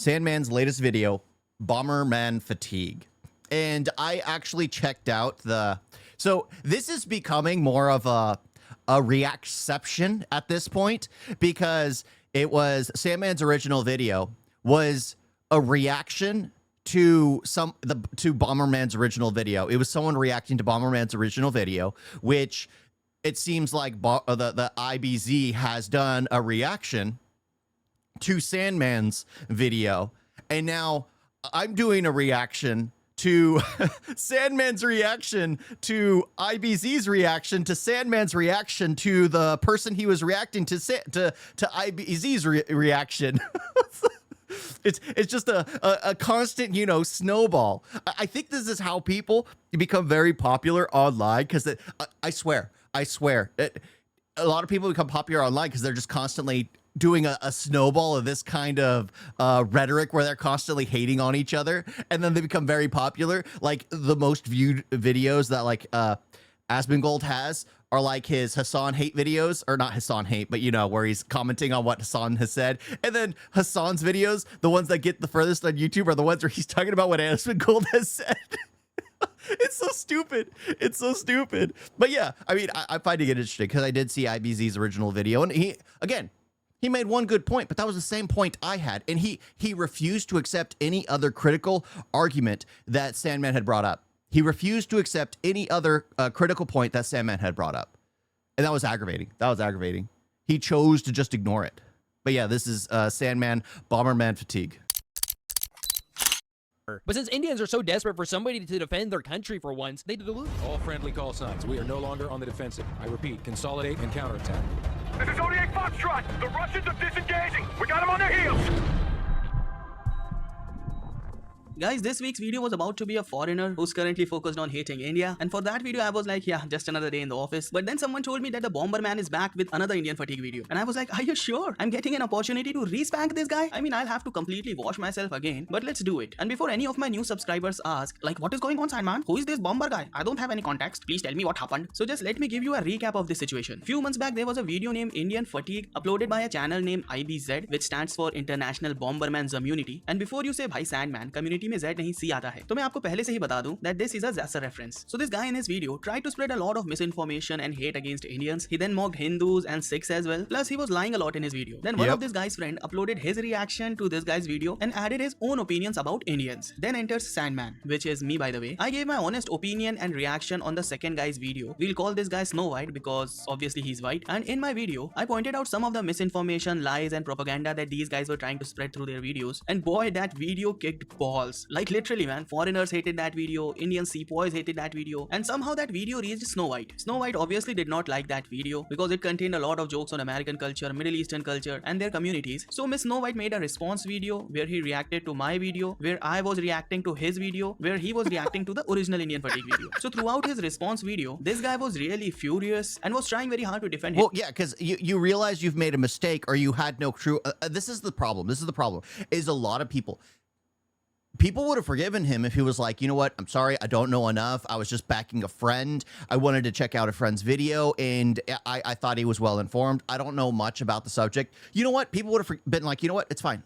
Sandman's latest video, Bomberman Fatigue. And I actually checked out so this is becoming more of a reacception at this point, because it was Sandman's original video was a reaction to Bomberman's original video. It was someone reacting to Bomberman's original video, which it seems like the IBZ has done a reaction to Sandman's video, and now I'm doing a reaction to Sandman's reaction to IBZ's reaction to Sandman's reaction to the person he was reacting to IBZ's reaction. It's just a constant, snowball. I think this is how people become very popular online, because I swear, a lot of people become popular online because they're just constantly doing a snowball of this kind of rhetoric where they're constantly hating on each other, and then they become very popular. Like the most viewed videos that Asmongold has are like his Hassan hate videos, or not Hassan hate, but where he's commenting on what Hassan has said. And then Hassan's videos, the ones that get the furthest on YouTube, are the ones where he's talking about what Asmongold has said. It's so stupid. It's so stupid. But yeah, I mean, I'm finding it interesting because I did see IBZ's original video, and he made one good point, but that was the same point I had. And he refused to accept any other critical argument that Sandman had brought up. He refused to accept any other critical point that Sandman had brought up. And that was aggravating. He chose to just ignore it. But yeah, this is Sandman, Bomberman Fatigue. But since Indians are so desperate for somebody to defend their country for once, they dilute. All friendly call signs. We are no longer on the defensive. I repeat, consolidate and counterattack. This is 08 Foxtrot. The Russians are disengaging. We got them on their heels. Guys, this week's video was about to be a foreigner who's currently focused on hating India, and for that video I was like, yeah, just another day in the office. But then someone told me that the Bomberman is back with another Indian fatigue video, and I was like, are you sure? I'm getting an opportunity to re-spank this guy? I mean, I'll have to completely wash myself again, but let's do it. And before any of my new subscribers ask, like, what is going on, Sandman? Who is this Bomber guy? I don't have any context. Please tell me what happened. So just let me give you a recap of this situation. Few months back, there was a video named Indian Fatigue uploaded by a channel named IBZ, which stands for International Bomberman Community. And before you say, bhai Sandman, community में Z नहीं C आता है, तो मैं आपको पहले से ही बता दूं that this is a Zasser reference. So this guy in his video tried to spread a lot of misinformation and hate against Indians. He then mocked Hindus and Sikhs as well. Plus he was lying a lot in his video. Then one of this guy's friend uploaded his reaction to this guy's video and added his own opinions about Indians. Then enters Sandman, which is me by the way. I gave my honest opinion and reaction on the second guy's video. We'll call this guy Snow White because obviously he's white. And in my video, I pointed out some of the misinformation, lies and propaganda that these guys were trying to spread through their videos. And boy, that video kicked balls. Like literally, man. Foreigners hated that video, Indian sepoys hated that video, and somehow that video reached Snow White. Snow White obviously did not like that video because it contained a lot of jokes on American culture, Middle Eastern culture and their communities. So Miss Snow White made a response video where he reacted to my video, where I was reacting to his video, where he was reacting to the original Indian Fatigue video. So throughout his response video, this guy was really furious and was trying very hard to defend him. Well, yeah, because you realize you've made a mistake, or you had no true... this is the problem. Is a lot of people would have forgiven him if he was like, you know what, I'm sorry, I don't know enough. I was just backing a friend. I wanted to check out a friend's video, and I thought he was well informed. I don't know much about the subject. You know what? People would have been like, you know what? It's fine.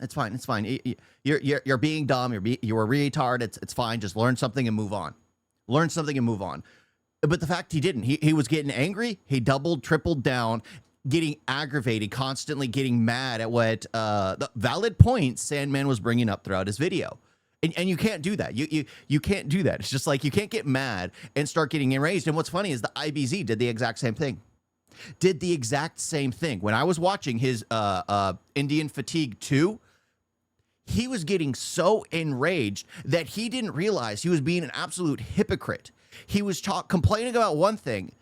You're being dumb. You're a retard. It's fine. Just learn something and move on. But the fact he didn't, he was getting angry. He doubled, tripled down, getting aggravated, constantly getting mad at what the valid points Sandman was bringing up throughout his video. And you can't do that. You can't do that. It's just like you can't get mad and start getting enraged. And what's funny is the IBZ did the exact same thing. When I was watching his Indian Fatigue 2, he was getting so enraged that he didn't realize he was being an absolute hypocrite. He was complaining about one thing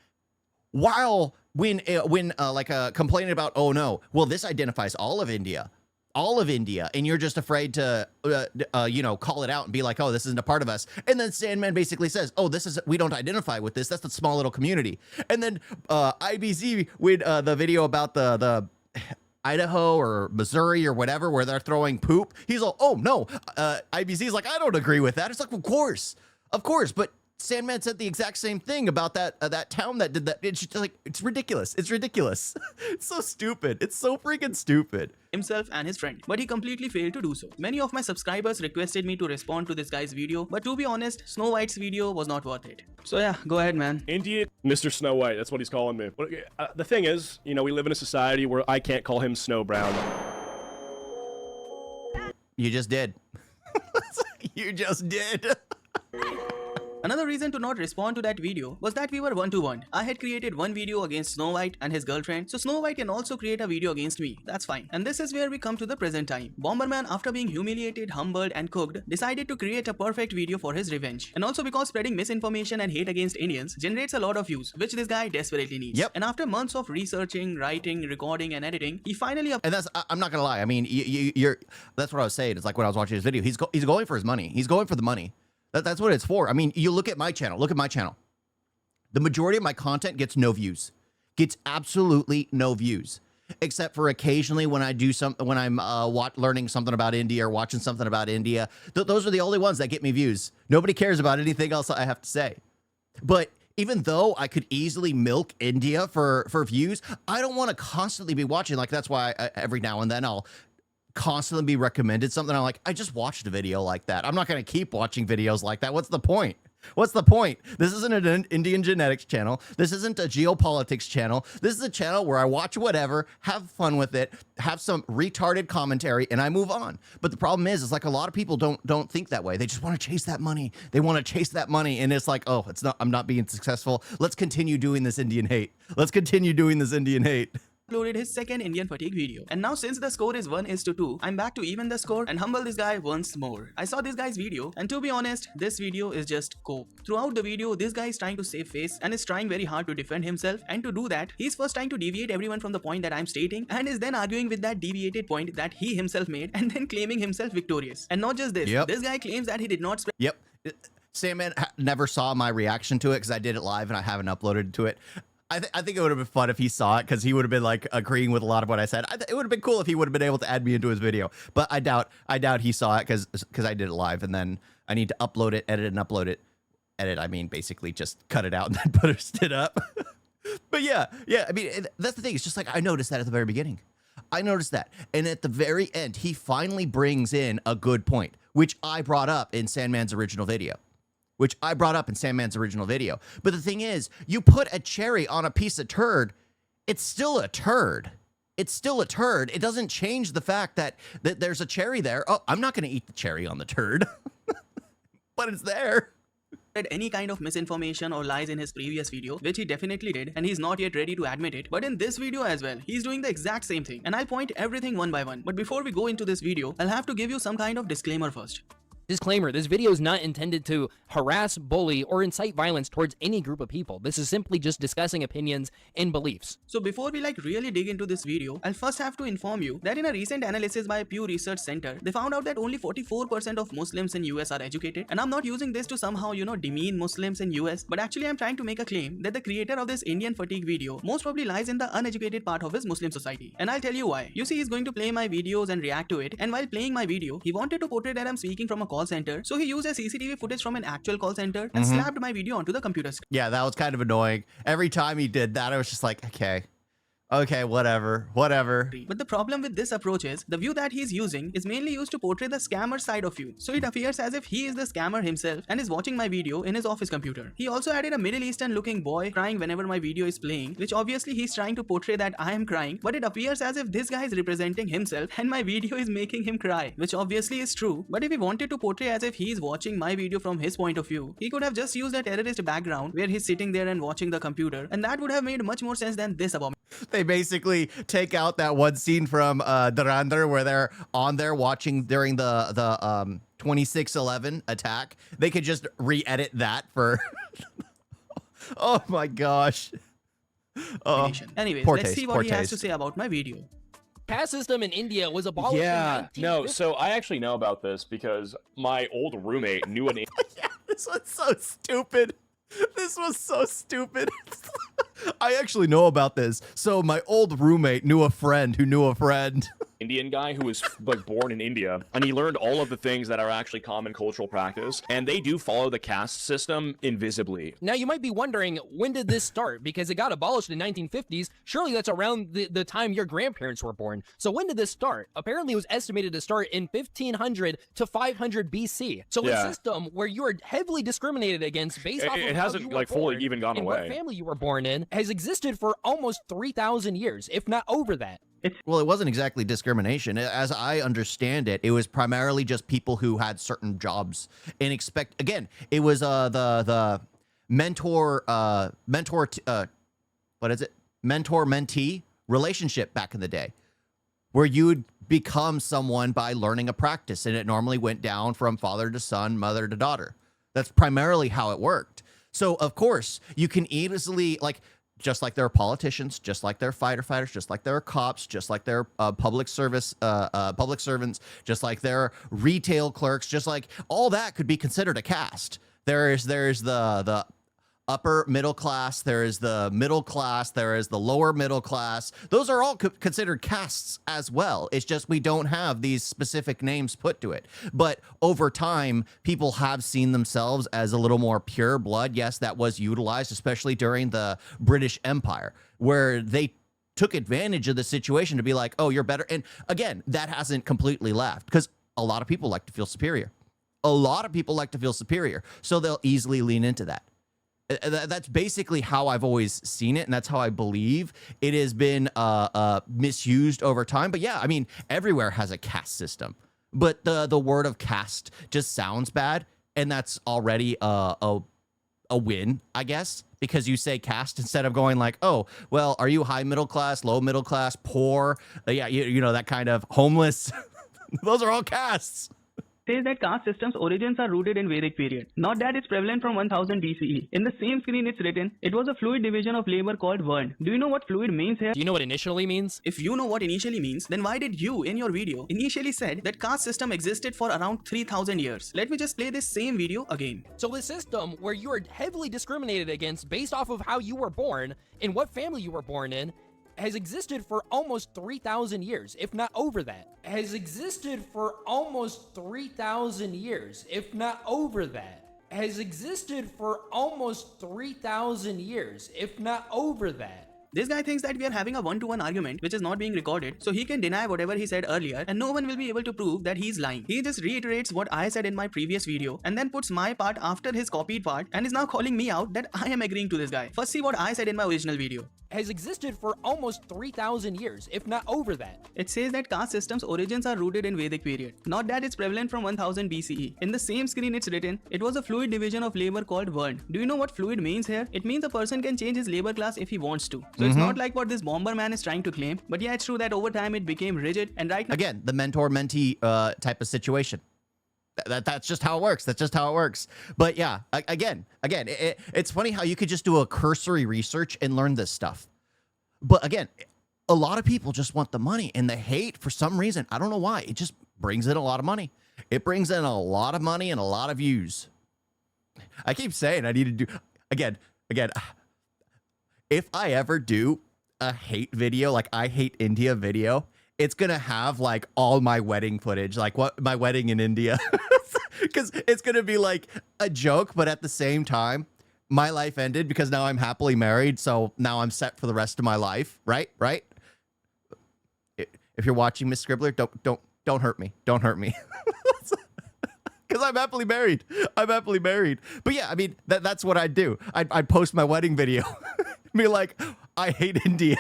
while complaining about, oh no, well, this identifies all of India, and you're just afraid to, call it out and be like, oh, this isn't a part of us. And then Sandman basically says, oh, we don't identify with this. That's the small little community. And then IBZ with the video about the Idaho or Missouri or whatever, where they're throwing poop. He's all, oh no, IBZ's like, I don't agree with that. It's like, of course, but Sandman said the exact same thing about that town that did that. It's just like, it's ridiculous. It's ridiculous. It's so stupid. It's so freaking stupid. Himself and his friend, but he completely failed to do so. Many of my subscribers requested me to respond to this guy's video, but to be honest, Snow White's video was not worth it. So yeah, go ahead, man. India, Mr. Snow White, that's what he's calling me. The thing is, you know, we live in a society where I can't call him Snow Brown. You just did. You just did. Another reason to not respond to that video was that we were 1-to-1. I had created one video against Snow White and his girlfriend, so Snow White can also create a video against me. That's fine. And this is where we come to the present time. Bomberman, after being humiliated, humbled and cooked, decided to create a perfect video for his revenge. And also because spreading misinformation and hate against Indians generates a lot of views, which this guy desperately needs. Yep. And after months of researching, writing, recording and editing, he finally... And that's, I'm not gonna lie. I mean, you're that's what I was saying. It's like when I was watching his video, he's going for his money. He's going for the money. That's what it's for. I mean, you look at my channel. Look at my channel. The majority of my content gets no views. Gets absolutely no views. Except for occasionally when I do something, when I'm learning something about India or watching something about India. Those are the only ones that get me views. Nobody cares about anything else I have to say. But even though I could easily milk India for views, I don't want to constantly be watching. Like, that's why every now and then I'll constantly be recommended something. I'm like, I just watched a video like that. I'm not going to keep watching videos like that. What's the point? What's the point? This isn't an Indian genetics channel. This isn't a geopolitics channel. This is a channel where I watch whatever, have fun with it, have some retarded commentary, and I move on. But the problem is like a lot of people don't think that way. They just want to chase that money. They want to chase that money, and it's like, oh, I'm not being successful. Let's continue doing this Indian hate. Let's continue doing this Indian hate. Uploaded his second Indian fatigue video. And now since the score is 1:2, I'm back to even the score and humble this guy once more. I saw this guy's video, and to be honest, this video is just cope. Throughout the video, this guy is trying to save face and is trying very hard to defend himself, and to do that, he's first trying to deviate everyone from the point that I'm stating, and is then arguing with that deviated point that he himself made, and then claiming himself victorious. And not just this, this guy claims that he did not spread. Yep. Sandman never saw my reaction to it because I did it live and I haven't uploaded to it. I think it would have been fun if he saw it because he would have been like agreeing with a lot of what I said. It would have been cool if he would have been able to add me into his video, but I doubt he saw it because I did it live, and then I need to upload it, edit and upload it. Edit, I mean basically just cut it out and then post it up. But yeah, I mean that's the thing. It's just like I noticed that at the very beginning. I noticed that, and at the very end, he finally brings in a good point, which I brought up in Sandman's original video. But the thing is, you put a cherry on a piece of turd, it's still a turd. It's still a turd. It doesn't change the fact that there's a cherry there. Oh, I'm not going to eat the cherry on the turd, but it's there. Any kind of misinformation or lies in his previous video, which he definitely did, and he's not yet ready to admit it. But in this video as well, he's doing the exact same thing, and I'll point everything one by one. But before we go into this video, I'll have to give you some kind of disclaimer first. Disclaimer, this video is not intended to harass, bully, or incite violence towards any group of people. This is simply just discussing opinions and beliefs. So before we really dig into this video, I'll first have to inform you that in a recent analysis by Pew Research Center, they found out that only 44% of Muslims in US are educated. And I'm not using this to somehow, demean Muslims in US, but actually I'm trying to make a claim that the creator of this Indian fatigue video most probably lies in the uneducated part of his Muslim society. And I'll tell you why. You see, he's going to play my videos and react to it, and while playing my video, he wanted to portray that I'm speaking from a call center, so he used a CCTV footage from an actual call center and slapped my video onto the computer screen. Yeah, that was kind of annoying. Every time he did that, I was just like, okay, whatever. But the problem with this approach is, the view that he's using is mainly used to portray the scammer side of you. So it appears as if he is the scammer himself and is watching my video in his office computer. He also added a Middle Eastern looking boy crying whenever my video is playing, which obviously he's trying to portray that I am crying, but it appears as if this guy is representing himself and my video is making him cry, which obviously is true. But if he wanted to portray as if he is watching my video from his point of view, he could have just used a terrorist background where he's sitting there and watching the computer, and that would have made much more sense than this abomination. They basically take out that one scene from Durandar where they're on there watching during the 2611 attack. They could just re-edit that for... Oh my gosh. Anyways, let's see what he has to say about my video. Caste system in India was abolished in So I actually know about this because my old roommate knew an... Yeah, this was so stupid. This was so stupid. I actually know about this. So my old roommate knew a friend who knew a friend. Indian guy who was like born in India, and he learned all of the things that are actually common cultural practice, and they do follow the caste system invisibly. Now, you might be wondering, when did this start? Because it got abolished in 1950s. Surely that's around the time your grandparents were born. So when did this start? Apparently, it was estimated to start in 1500 to 500 BC. So a system where you are heavily discriminated against based off of it how hasn't you were like fully born even gone and away. what family you were born in has existed for almost 3,000 years, if not over that. Well, it wasn't exactly discrimination. As I understand it, it was primarily just people who had certain jobs and again, it was the mentor mentee relationship back in the day, where you would become someone by learning a practice, and it normally went down from father to son, mother to daughter. That's primarily how it worked. So of course you can easily, like, just like there are politicians, just like there are fighters, just like there are cops, just like there are public servants, just like there are retail clerks, just like all that could be considered a caste. There's the upper middle class, there is the middle class, there is the lower middle class. Those are all considered castes as well. It's just we don't have these specific names put to it. But over time, people have seen themselves as a little more pure blood. Yes, that was utilized, especially during the British Empire, where they took advantage of the situation to be like, oh, you're better. And again, that hasn't completely left, because a lot of people like to feel superior. A lot of people like to feel superior, so they'll easily lean into that. That's basically how I've always seen it, and that's how I believe it has been misused over time. But yeah, I mean, everywhere has a caste system, but the word of caste just sounds bad, and that's already a win, I guess, because you say caste instead of going like, oh, well, are you high middle class, low middle class, poor? Yeah, you know, that kind of homeless. Those are all castes. Says that caste system's origins are rooted in Vedic period, not that it's prevalent from 1000 BCE. In the same screen it's written, it was a fluid division of labor called Vern. Do you know what fluid means here? Do you know what initially means? If you know what initially means, then why did you, in your video, initially said that caste system existed for around 3000 years? Let me just play this same video again. So the system where you are heavily discriminated against based off of how you were born and what family you were born in has existed for almost 3,000 years, if not over that. Has existed for almost 3,000 years, if not over that. Has existed for almost 3,000 years, if not over that. This guy thinks that we are having a one-to-one argument which is not being recorded, so he can deny whatever he said earlier and no one will be able to prove that he's lying. He just reiterates what I said in my previous video and then puts my part after his copied part and is now calling me out that I am agreeing to this guy. First, see what I said in my original video. Has existed for almost 3,000 years, if not over that. It says that caste system's origins are rooted in Vedic period, not that it's prevalent from 1000 BCE. In the same screen it's written, it was a fluid division of labor called Vern. Do you know what fluid means here? It means a person can change his labor class if he wants to. So it's not like what this bomber man is trying to claim, but yeah, it's true that over time it became rigid, and right now again, the mentor-mentee type of situation. That's just how it works. That's just how it works. But yeah, again, it's funny how you could just do a cursory research and learn this stuff. But again, a lot of people just want the money, and the hate, for some reason, I don't know why, it just brings in a lot of money. It brings in a lot of money and a lot of views. I keep saying I need to do, again, if I ever do a hate video, like I hate India video, it's gonna have like all my wedding footage, like what my wedding in India, because it's gonna be like a joke, but at the same time, my life ended because now I'm happily married, so now I'm set for the rest of my life, right? If you're watching, Miss Scribbler, don't hurt me. Don't hurt me. Because I'm happily married. But yeah, I mean, that's what I'd do. I'd post my wedding video. Be like, I hate India.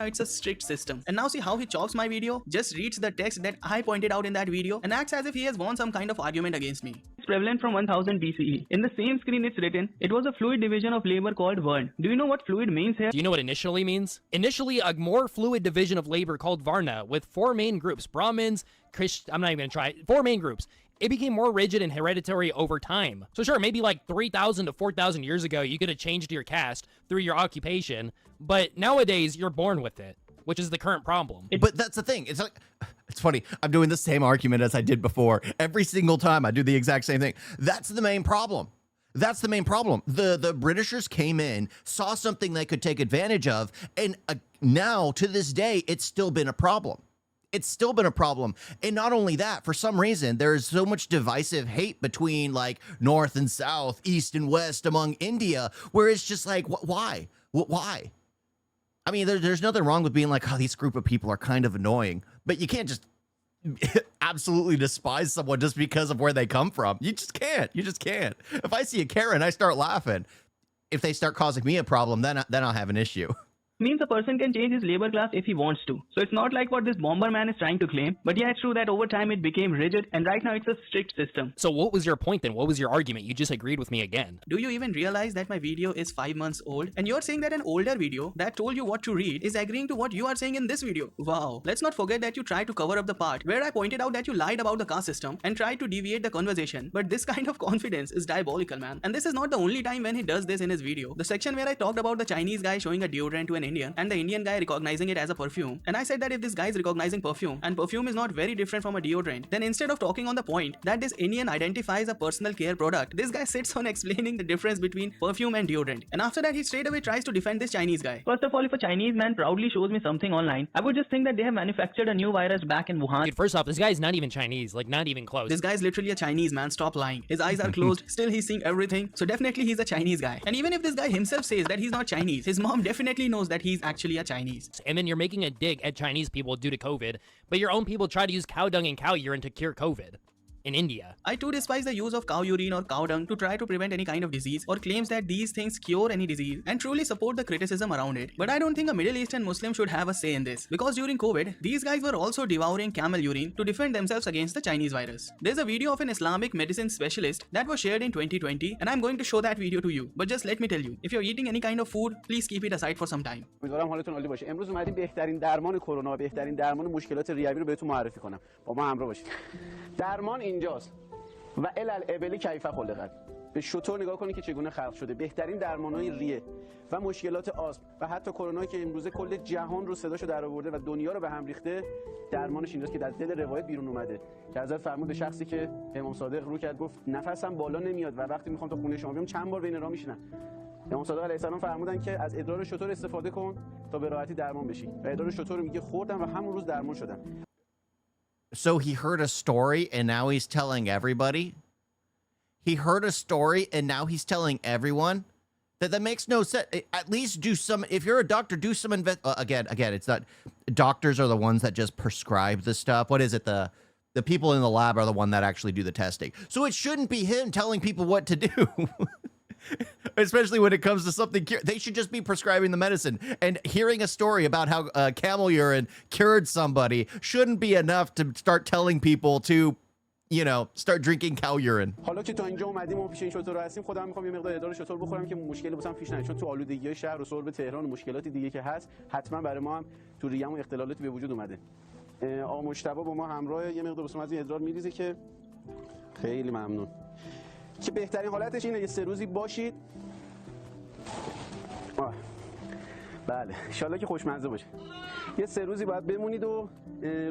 it's a strict system. And now see how he chops my video, just reads the text that I pointed out in that video and acts as if he has won some kind of argument against me. It's prevalent from 1000 BCE. In the same screen it's written, it was a fluid division of labor called Vern. Do you know what fluid means here? Do you know what initially means? Initially, a more fluid division of labor called Varna with four main groups: Brahmins, I'm not even gonna try it. Four main groups. It became more rigid and hereditary over time. So sure, maybe like 3,000 to 4,000 years ago, you could have changed your caste through your occupation, but nowadays you're born with it, which is the current problem. But that's the thing. It's like, it's funny. I'm doing the same argument as I did before. Every single time I do the exact same thing. That's the main problem. The Britishers came in, saw something they could take advantage of, and now to this day, it's still been a problem. it's still been a problem. And not only that, for some reason, there's so much divisive hate between like North and South, East and West among India, where it's just like, why? Why? I mean, there's nothing wrong with being like, oh, these group of people are kind of annoying, but you can't just absolutely despise someone just because of where they come from. You just can't. You just can't. If I see a Karen, I start laughing. If they start causing me a problem, then I'll have an issue. Means a person can change his labor class if he wants to. So it's not like what this bomber man is trying to claim. But yeah, it's true that over time it became rigid, and right now it's a strict system. So what was your point then? What was your argument? You just agreed with me again. Do you even realize that my video is 5 months old? And you're saying that an older video that told you what to read is agreeing to what you are saying in this video. Wow. Let's not forget that you tried to cover up the part where I pointed out that you lied about the caste system and tried to deviate the conversation. But this kind of confidence is diabolical, man. And this is not the only time when he does this in his video. The section where I talked about the Chinese guy showing a deodorant to an Indian and the Indian guy recognizing it as a perfume, and I said that if this guy is recognizing perfume and perfume is not very different from a deodorant, then instead of talking on the point that this Indian identifies a personal care product, this guy sits on explaining the difference between perfume and deodorant, and after that he straight away tries to defend this Chinese guy. First of all, if a Chinese man proudly shows me something online, I would just think that they have manufactured a new virus back in Wuhan. Dude, first off, this guy's not even Chinese, like not even close. This guy is literally a Chinese man, stop lying. His eyes are closed, still he's seeing everything, so definitely he's a Chinese guy. And even if this guy himself says that he's not Chinese, his mom definitely knows that he's actually a Chinese. And then you're making a dig at Chinese people due to COVID, but your own people try to use cow dung and cow urine to cure COVID in India. I too despise the use of cow urine or cow dung to try to prevent any kind of disease or claims that these things cure any disease, and truly support the criticism around it. But I don't think a Middle Eastern Muslim should have a say in this, because during COVID, these guys were also devouring camel urine to defend themselves against the Chinese virus. There's a video of an Islamic medicine specialist that was shared in 2020, and I'm going to show that video to you. But just let me tell you, if you're eating any kind of food, please keep it aside for some time. امیدوارم حالتون عالی باشه. امروز اومدیم بهترین درمان کرونا و بهترین درمان مشکلات ریوی رو بهتون معرفی کنم. با ما همراه باشید. درمان اینجاست. و الالابلی کیف خلقت. به شطور نگاه کنید که چگونه خلق شده. بهترین درمان‌های ریه و مشکلات آسم و حتی کرونا که امروز کل جهان رو صداشو درآورده و دنیا رو به هم ریخته، درمانش اینجاست که در دل روایت بیرون اومده. که حضرت فرمود به شخصی که امام صادق رو کرد گفت نفسم بالا نمیاد و وقتی میخوام تا خونه شما بیام چند بار بین راه میشینم. امام صادق علیه السلام فرمودن که از ادرار شتر استفاده کن تا به راحتی درمان بشی. و ادرار شتر رو میگه خوردم و همون روز درمان شدم. So he heard a story and now he's telling everybody? He heard a story and now he's telling everyone? That makes no sense. At least do some, if you're a doctor, do some again, it's not, doctors are the ones that just prescribe the stuff. What is it? The people in the lab are the one that actually do the testing. So it shouldn't be him telling people what to do. Especially when it comes to something, they should just be prescribing the medicine. And hearing a story about how camel urine cured somebody shouldn't be enough to start telling people to, you know, start drinking cow urine. حالا که تا اینجا اومدیم و پیش این شطور هستیم، خودم میخوام یه مقدار ادرار شطور بخورم که مشکلی واسم پیش نیاد، چون تو آلودگی شهر و سرب تهران و مشکلاتی دیگه که هست، حتما برای ما هم تو ریه‌مون اختلالاتی به وجود اومده. آقا مجتبی با ما همراه، یه مقدار واسم از این ادرار میریزه که خیلی ممنون. که بهترین حالتش اینه یه 3 روزی باشید. بله، ان شاءالله که خوشمزه باشه. یه 3 روزی باید بمونید و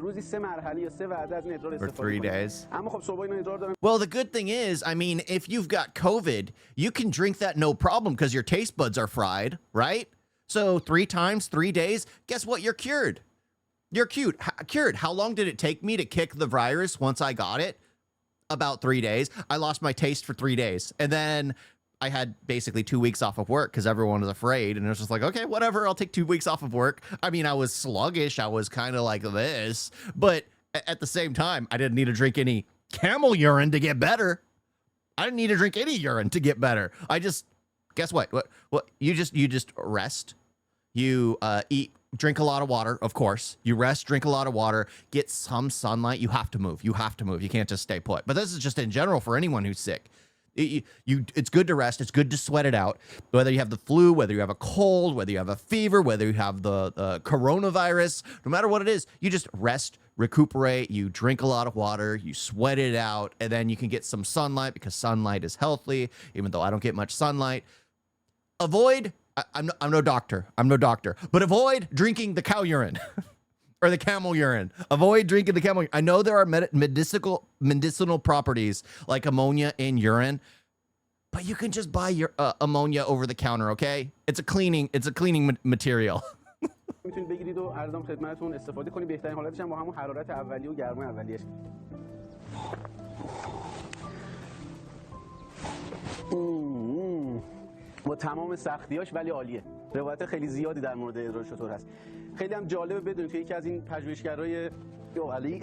روزی 3 مرحله یا 3 وعده از این ادرار استفاده کنید. اما خب صبح این ادرار دارم. Well, the good thing is, I mean, if you've got COVID, you can drink that no problem because your taste buds are fried, right? So 3 times, 3 days, guess what? You're cured. You're cured. How long did it take me to kick the virus once I got it? About 3 days. I lost my taste for 3 days. And then I had basically 2 weeks off of work because everyone was afraid. And it was just like, okay, whatever. I'll take 2 weeks off of work. I mean, I was sluggish. I was kind of like this. But at the same time, I didn't need to drink any camel urine to get better. I didn't need to drink any urine to get better. I just, guess what? What? You just rest. You eat. Drink a lot of water, of course. You rest, drink a lot of water, get some sunlight. You have to move. You have to move. You can't just stay put. But this is just in general for anyone who's sick. It's good to rest. It's good to sweat it out. Whether you have the flu, whether you have a cold, whether you have a fever, whether you have the coronavirus, no matter what it is, you just rest, recuperate. You drink a lot of water. You sweat it out. And then you can get some sunlight because sunlight is healthy, even though I don't get much sunlight. Avoid... I'm no doctor. But avoid drinking the cow urine or the camel urine. Avoid drinking the camel urine. I know there are medicinal properties like ammonia in urine, but you can just buy your ammonia over the counter, okay? It's a cleaning material. میتونید بگیرید و ارزم خدمتتون استفاده کنید. بهترین حالتش هم با همون حرارت اولیه و گرمای اولیه‌اش. با تمام سختیاش ولی عالیه. روایت خیلی زیادی در مورد ادرار چطور هست. خیلی هم جالبه بدونید که یکی از این پژوهشگرای علی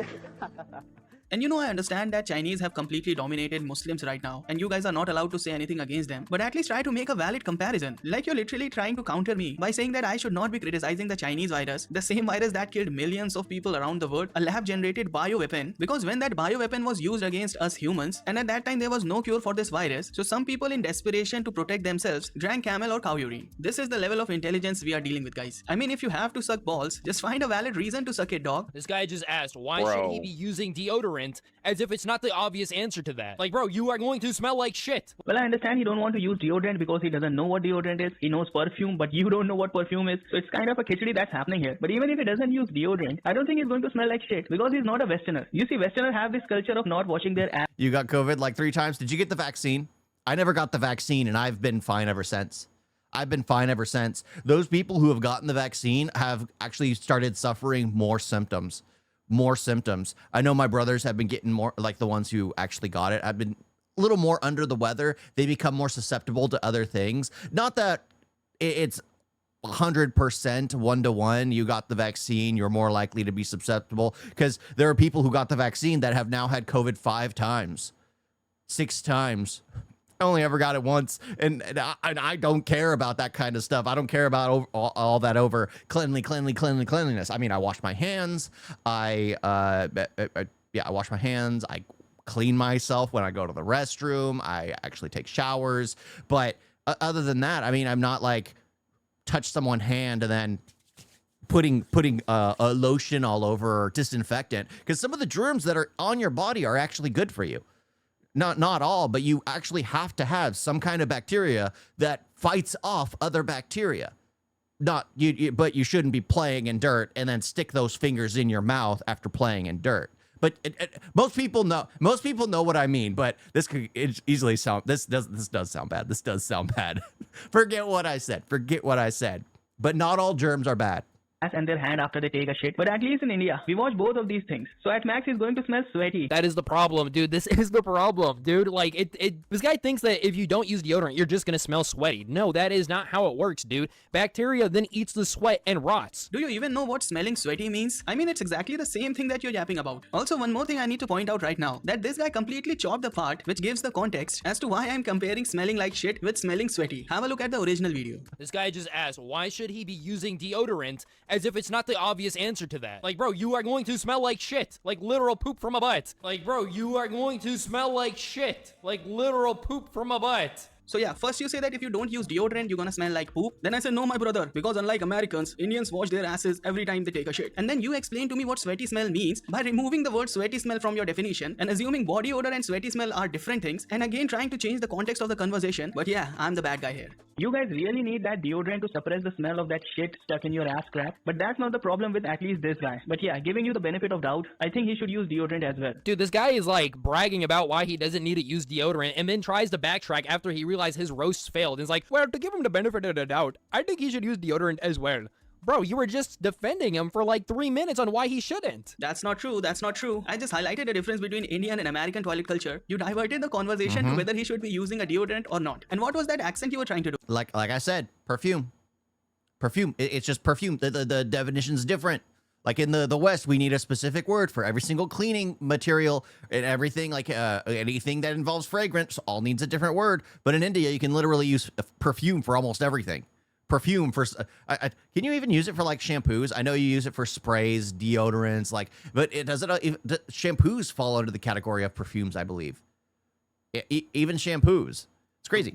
And you know, I understand that Chinese have completely dominated Muslims right now, and you guys are not allowed to say anything against them. But at least try to make a valid comparison. Like you're literally trying to counter me by saying that I should not be criticizing the Chinese virus, the same virus that killed millions of people around the world, a lab-generated bioweapon. Because when that bioweapon was used against us humans, and at that time there was no cure for this virus, so some people in desperation to protect themselves drank camel or cow urine. This is the level of intelligence we are dealing with, guys. I mean, if you have to suck balls, just find a valid reason to suck it, dog. This guy just asked, why should he be using deodorant? As if it's not the obvious answer to that. Like, bro, you are going to smell like shit. Well, I understand he don't want to use deodorant because he doesn't know what deodorant is. He knows perfume, but you don't know what perfume is. So it's kind of a khichdi that's happening here. But even if he doesn't use deodorant, I don't think he's going to smell like shit because he's not a Westerner. You see, Westerners have this culture of not washing their ass. You got COVID like 3 times. Did you get the vaccine? I never got the vaccine, and I've been fine ever since. I've been fine ever since. Those people who have gotten the vaccine have actually started suffering more symptoms. I know my brothers have been getting more, like the ones who actually got it. I've been a little more under the weather. They become more susceptible to other things. Not that it's 100% 1-to-1. You got the vaccine, you're more likely to be susceptible, because there are people who got the vaccine that have now had COVID 5 times, 6 times. I only ever got it once, and I don't care about that kind of stuff. I don't care about all that over cleanliness. I mean, I wash my hands. I wash my hands. I clean myself when I go to the restroom. I actually take showers. But other than that, I mean, I'm not like touch someone's hand and then putting a lotion all over or disinfectant, because some of the germs that are on your body are actually good for you. Not all, but you actually have to have some kind of bacteria that fights off other bacteria. But you shouldn't be playing in dirt and then stick those fingers in your mouth after playing in dirt. But most people know what I mean. But this could easily sound this does sound bad. This does sound bad. Forget what I said. But not all germs are bad. And their hand after they take a shit. But at least in India, we wash both of these things. So at max, he's going to smell sweaty. That is the problem, dude. This is the problem, dude. Like, this guy thinks that if you don't use deodorant, you're just gonna smell sweaty. No, that is not how it works, dude. Bacteria then eats the sweat and rots. Do you even know what smelling sweaty means? I mean, it's exactly the same thing that you're yapping about. Also, one more thing I need to point out right now, that this guy completely chopped the part which gives the context as to why I'm comparing smelling like shit with smelling sweaty. Have a look at the original video. This guy just asked, why should he be using deodorant, as if it's not the obvious answer to that. Like, bro, you are going to smell like shit. Like literal poop from a butt. Like, bro, you are going to smell like shit. Like literal poop from a butt. So yeah, first you say that if you don't use deodorant, you're gonna smell like poop. Then I said, no, my brother, because unlike Americans, Indians wash their asses every time they take a shit. And then you explain to me what sweaty smell means by removing the word sweaty smell from your definition and assuming body odor and sweaty smell are different things, and again trying to change the context of the conversation. But yeah, I'm the bad guy here. You guys really need that deodorant to suppress the smell of that shit stuck in your ass crap. But that's not the problem with at least this guy. But yeah, giving you the benefit of doubt, I think he should use deodorant as well. Dude, this guy is like bragging about why he doesn't need to use deodorant and then tries to backtrack after he realized his roasts failed. And it's like, well, to give him the benefit of the doubt, I think he should use deodorant as well. Bro, you were just defending him for like 3 minutes on why he shouldn't. That's not true. That's not true. I just highlighted the difference between Indian and American toilet culture. You diverted the conversation to whether he should be using a deodorant or not. And what was that accent you were trying to do? Like I said, perfume. It's just perfume. The definition's different. Like in the West, we need a specific word for every single cleaning material and everything. Like anything that involves fragrance all needs a different word. But in India, you can literally use perfume for almost everything. Perfume for can you even use it for like shampoos? I know you use it for sprays, deodorants, like, but it doesn't. Shampoos fall under the category of perfumes, I believe. Even shampoos. It's crazy.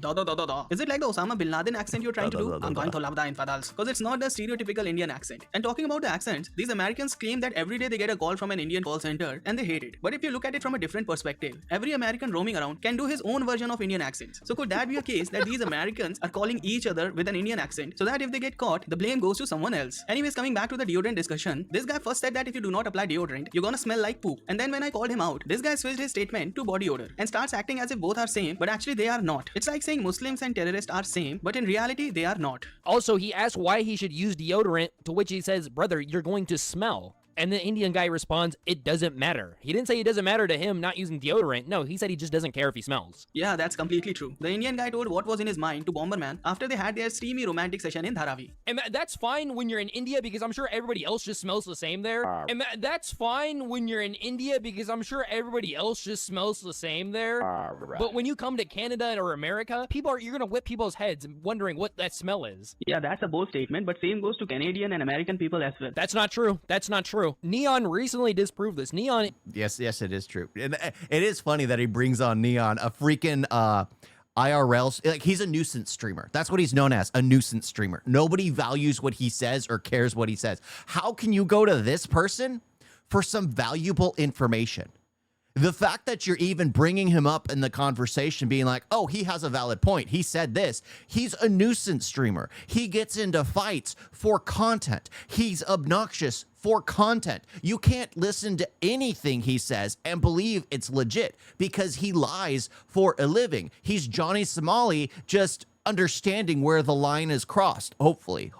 Is it like the Osama bin Laden accent you're trying to do? I'm going to love the infidels. Because it's not the stereotypical Indian accent. And talking about the accents, these Americans claim that every day they get a call from an Indian call center and they hate it. But if you look at it from a different perspective, every American roaming around can do his own version of Indian accents. So could that be a case that these Americans are calling each other with an Indian accent so that if they get caught, the blame goes to someone else? Anyways, coming back to the deodorant discussion, this guy first said that if you do not apply deodorant, you're gonna smell like poop. And then when I called him out, this guy switched his statement to body odor and starts acting as if both are same, but actually they are not. It's like saying Muslims and terrorists are same, but in reality, they are not. Also, he asked why he should use deodorant, to which he says, brother, you're going to smell. And the Indian guy responds, it doesn't matter. He didn't say it doesn't matter to him not using deodorant. No, he said he just doesn't care if he smells. Yeah, that's completely true. The Indian guy told what was in his mind to Bomberman after they had their steamy romantic session in Dharavi. And that's fine when you're in India because I'm sure everybody else just smells the same there. And that's fine when you're in India because I'm sure everybody else just smells the same there. But when you come to Canada or America, you're gonna whip people's heads wondering what that smell is. Yeah, that's a bold statement, but same goes to Canadian and American people as well. That's not true. That's not true. Neon recently disproved this. Neon. Yes, it is true. And it is funny that he brings on Neon, a freaking IRL. Like, he's a nuisance streamer. That's what he's known as, a nuisance streamer. Nobody values what he says or cares what he says. How can you go to this person for some valuable information? The fact that you're even bringing him up in the conversation, being like, oh, he has a valid point. He said this. He's a nuisance streamer. He gets into fights for content. He's obnoxious for content. You can't listen to anything he says and believe it's legit because he lies for a living. He's Johnny Somali, just understanding where the line is crossed. Hopefully.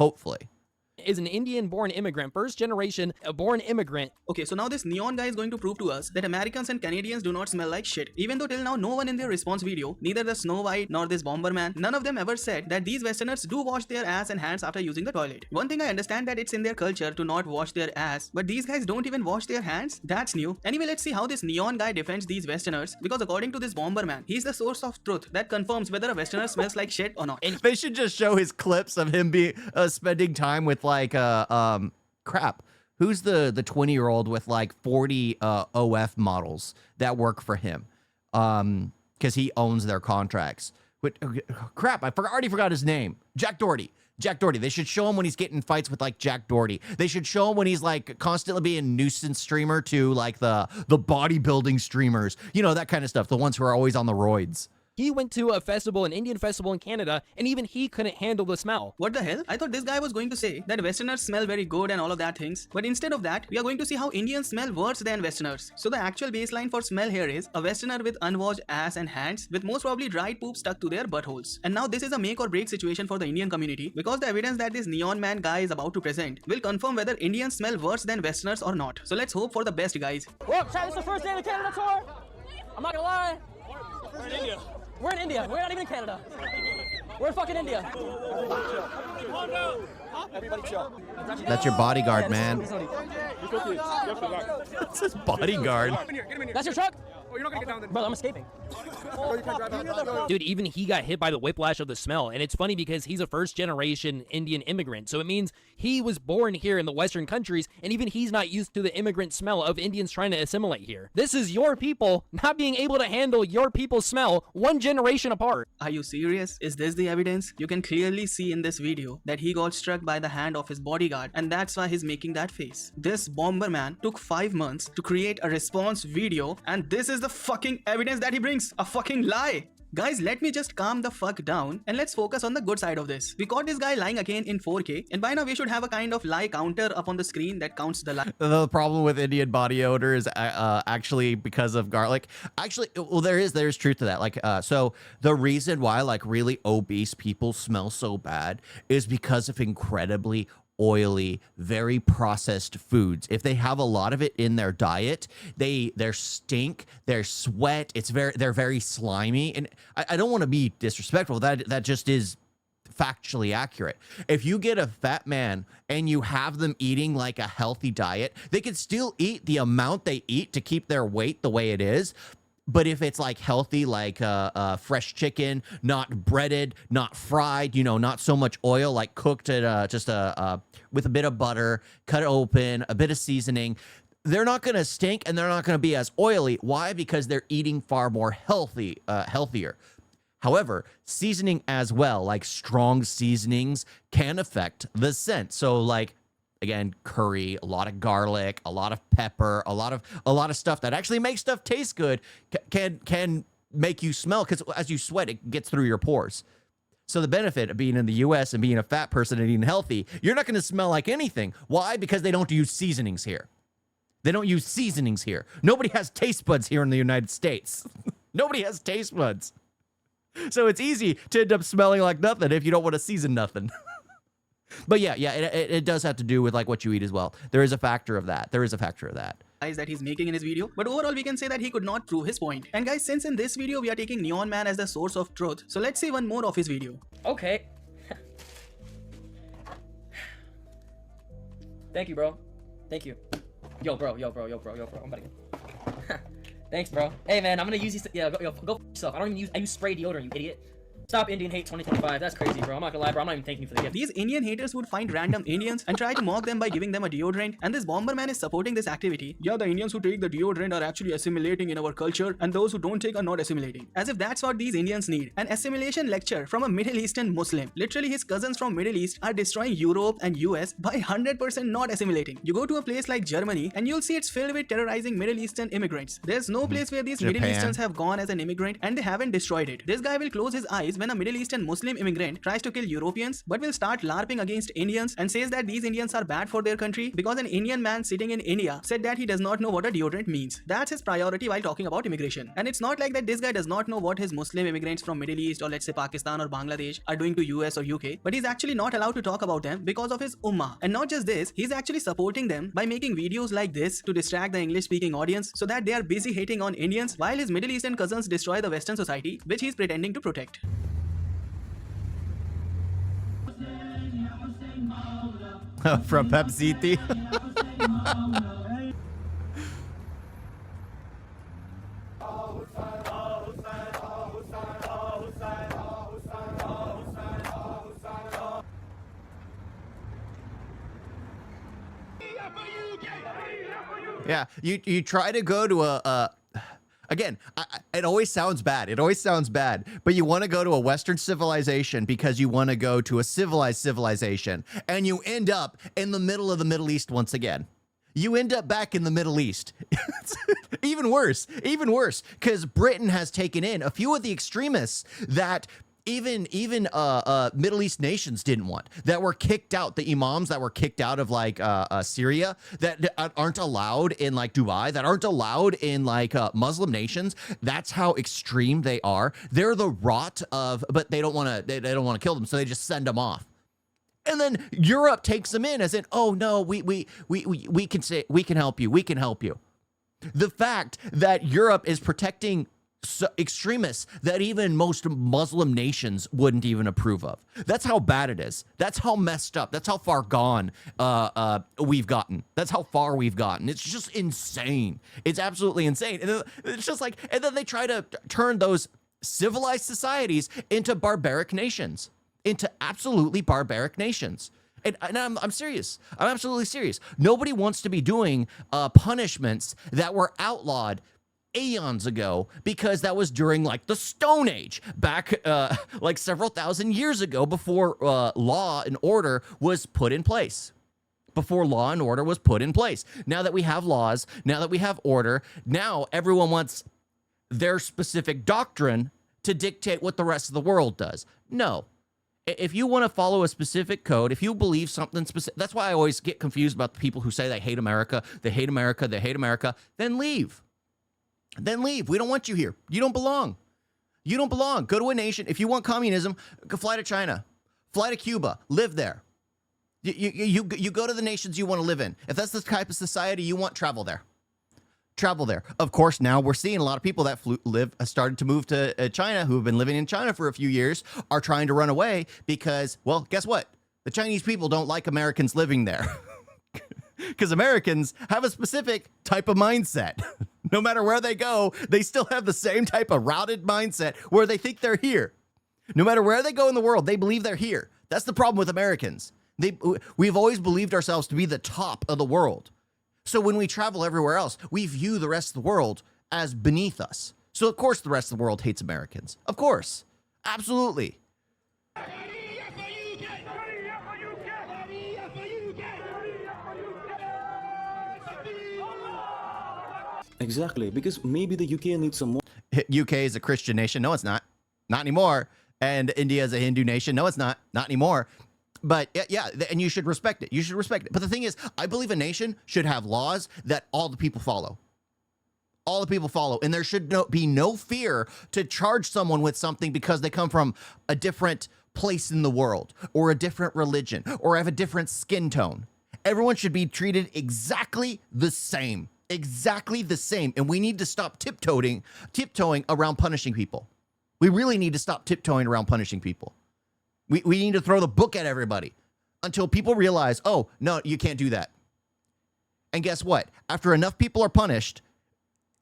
Is an Indian-born immigrant, first generation born immigrant. Okay, so now this Neon guy is going to prove to us that Americans and Canadians do not smell like shit. Even though till now no one in their response video, neither the Snow White nor this Bomberman, none of them ever said that these Westerners do wash their ass and hands after using the toilet. One thing I understand that it's in their culture to not wash their ass, but these guys don't even wash their hands? That's new. Anyway, let's see how this Neon guy defends these Westerners, because according to this Bomberman, he's the source of truth that confirms whether a Westerner smells like shit or not. And they should just show his clips of him spending time with like crap. Who's the 20-year-old with like 40 OF models that work for him? Because he owns their contracts. But crap, I already forgot his name. Jack Doherty. They should show him when he's getting fights with like Jack Doherty. They should show him when he's like constantly being a nuisance streamer to like the bodybuilding streamers. You know, that kind of stuff. The ones who are always on the roids. He went to a festival, an Indian festival in Canada, and even he couldn't handle the smell. What the hell? I thought this guy was going to say that Westerners smell very good and all of that things. But instead of that, we are going to see how Indians smell worse than Westerners. So the actual baseline for smell here is a Westerner with unwashed ass and hands with most probably dried poop stuck to their buttholes. And now this is a make or break situation for the Indian community because the evidence that this Neon Man guy is about to present will confirm whether Indians smell worse than Westerners or not. So let's hope for the best, guys. Well, Chad, it's the first day of the Canada tour. I'm not gonna lie. We're in India. We're in India. We're not even in Canada. We're in fucking India. Everybody chill. That's your bodyguard, man. That's his bodyguard. That's your truck? Brother, I'm escaping. Dude, even he got hit by the whiplash of the smell. And it's funny because he's a first-generation Indian immigrant. So it means he was born here in the Western countries, and even he's not used to the immigrant smell of Indians trying to assimilate here. This is your people not being able to handle your people's smell one generation apart. Are you serious? Is this the evidence? You can clearly see in this video that he got struck by the hand of his bodyguard, and that's why he's making that face. This Bomberman took 5 months to create a response video, and this is the fucking evidence that he brings. A fucking lie. Guys, let me just calm the fuck down and let's focus on the good side of this. We caught this guy lying again in 4K, and by now we should have a kind of lie counter up on the screen that counts the lie. The problem with Indian body odor is actually because of garlic. Actually, well, there's truth to that. Like, so the reason why like really obese people smell so bad is because of incredibly oily, very processed foods. If they have a lot of it in their diet, their stink, their sweat, they're very slimy. And I don't want to be disrespectful. That just is factually accurate. If you get a fat man and you have them eating like a healthy diet, they can still eat the amount they eat to keep their weight the way it is. But if it's like healthy, like fresh chicken, not breaded, not fried, you know, not so much oil, like cooked at just with a bit of butter, cut it open, a bit of seasoning, they're not going to stink and they're not going to be as oily. Why? Because they're eating far more healthier. However, seasoning as well, like strong seasonings, can affect the scent. So like, again, curry, a lot of garlic, a lot of pepper, a lot of stuff that actually makes stuff taste good can make you smell, because as you sweat, it gets through your pores. So the benefit of being in the US and being a fat person and eating healthy, you're not going to smell like anything. Why? Because they don't use seasonings here. They don't use seasonings here. Nobody has taste buds here in the United States. Nobody has taste buds. So it's easy to end up smelling like nothing if you don't want to season nothing. But yeah, it does have to do with like what you eat as well. There is a factor of that. That he's making in his video, but overall we can say that he could not prove his point. And guys, since in this video we are taking Neon Man as the source of truth, so let's see one more of his video. Okay. Thank you, bro. Thank you. Yo, bro. I'm about to go. Thanks, bro. Hey, man, I'm gonna use these. Yeah, go f yourself. I use spray deodorant, you idiot. Stop Indian hate 2025. That's crazy, bro. I'm not gonna lie, bro. I'm not even thanking you for the gift. These Indian haters would find random Indians and try to mock them by giving them a deodorant, and this Bomberman is supporting this activity. Yeah, the Indians who take the deodorant are actually assimilating in our culture, and those who don't take are not assimilating. As if that's what these Indians need. An assimilation lecture from a Middle Eastern Muslim. Literally, his cousins from Middle East are destroying Europe and US by 100% not assimilating. You go to a place like Germany, and you'll see it's filled with terrorizing Middle Eastern immigrants. There's no place where these Middle Easterns have gone as an immigrant, and they haven't destroyed it. This guy will close his eyes when a Middle Eastern Muslim immigrant tries to kill Europeans, but will start LARPing against Indians and says that these Indians are bad for their country because an Indian man sitting in India said that he does not know what a deodorant means. That's his priority while talking about immigration. And it's not like that this guy does not know what his Muslim immigrants from Middle East or let's say Pakistan or Bangladesh are doing to US or UK, but he's actually not allowed to talk about them because of his ummah. And not just this, he's actually supporting them by making videos like this to distract the English speaking audience so that they are busy hating on Indians while his Middle Eastern cousins destroy the Western society, which he's pretending to protect. From Pepsi. Yeah, you try to go to again, it always sounds bad. But you want to go to a Western civilization because you want to go to a civilized civilization. And you end up in the middle of the Middle East once again. You end up back in the Middle East. Even worse, because Britain has taken in a few of the extremists that even Middle East nations didn't want, that were kicked out, the imams that were kicked out of like Syria, that aren't allowed in like Dubai, that aren't allowed in like Muslim nations. That's how extreme they are. They're the rot of, but they don't want to kill them, so they just send them off. And then Europe takes them in as in, oh no, we can help you. The fact that Europe is protecting extremists that even most Muslim nations wouldn't even approve of. That's how bad it is. That's how messed up. That's how far gone we've gotten. That's how far we've gotten. It's just insane. It's absolutely insane. And then it's just like, and then they try to turn those civilized societies into barbaric nations, into absolutely barbaric nations. And I'm serious. I'm absolutely serious. Nobody wants to be doing punishments that were outlawed aeons ago, because that was during like the Stone Age, back like several thousand years ago, before law and order was put in place. Now that we have laws, now that we have order, now everyone wants their specific doctrine to dictate what the rest of the world does. No. If you want to follow a specific code, if you believe something specific, that's why I always get confused about the people who say they hate America, then leave. We don't want you here. You don't belong. Go to a nation. If you want communism, go fly to China, fly to Cuba, live there. You go to the nations you want to live in. If that's the type of society you want, travel there. Of course, now we're seeing a lot of people that started to move to China, who have been living in China for a few years, are trying to run away because, well, guess what? The Chinese people don't like Americans living there. Because Americans have a specific type of mindset. No matter where they go, they still have the same type of routed mindset where they think they're here. No matter where they go in the world, they believe they're here. That's the problem with Americans. We've always believed ourselves to be the top of the world. So when we travel everywhere else, we view the rest of the world as beneath us. So of course the rest of the world hates Americans. Of course. Absolutely. Exactly, because maybe the UK needs some more. UK is a Christian nation. No, it's not. Not anymore. And India is a Hindu nation. No, it's not. Not anymore. But yeah, and you should respect it. But the thing is, I believe a nation should have laws that all the people follow. All the people follow. And there should be no fear to charge someone with something because they come from a different place in the world or a different religion or have a different skin tone. Everyone should be treated exactly the same. Exactly the same. And we need to stop tiptoeing around punishing people. We really need to stop tiptoeing around punishing people. We need to throw the book at everybody until people realize, oh, no, you can't do that. And guess what? After enough people are punished,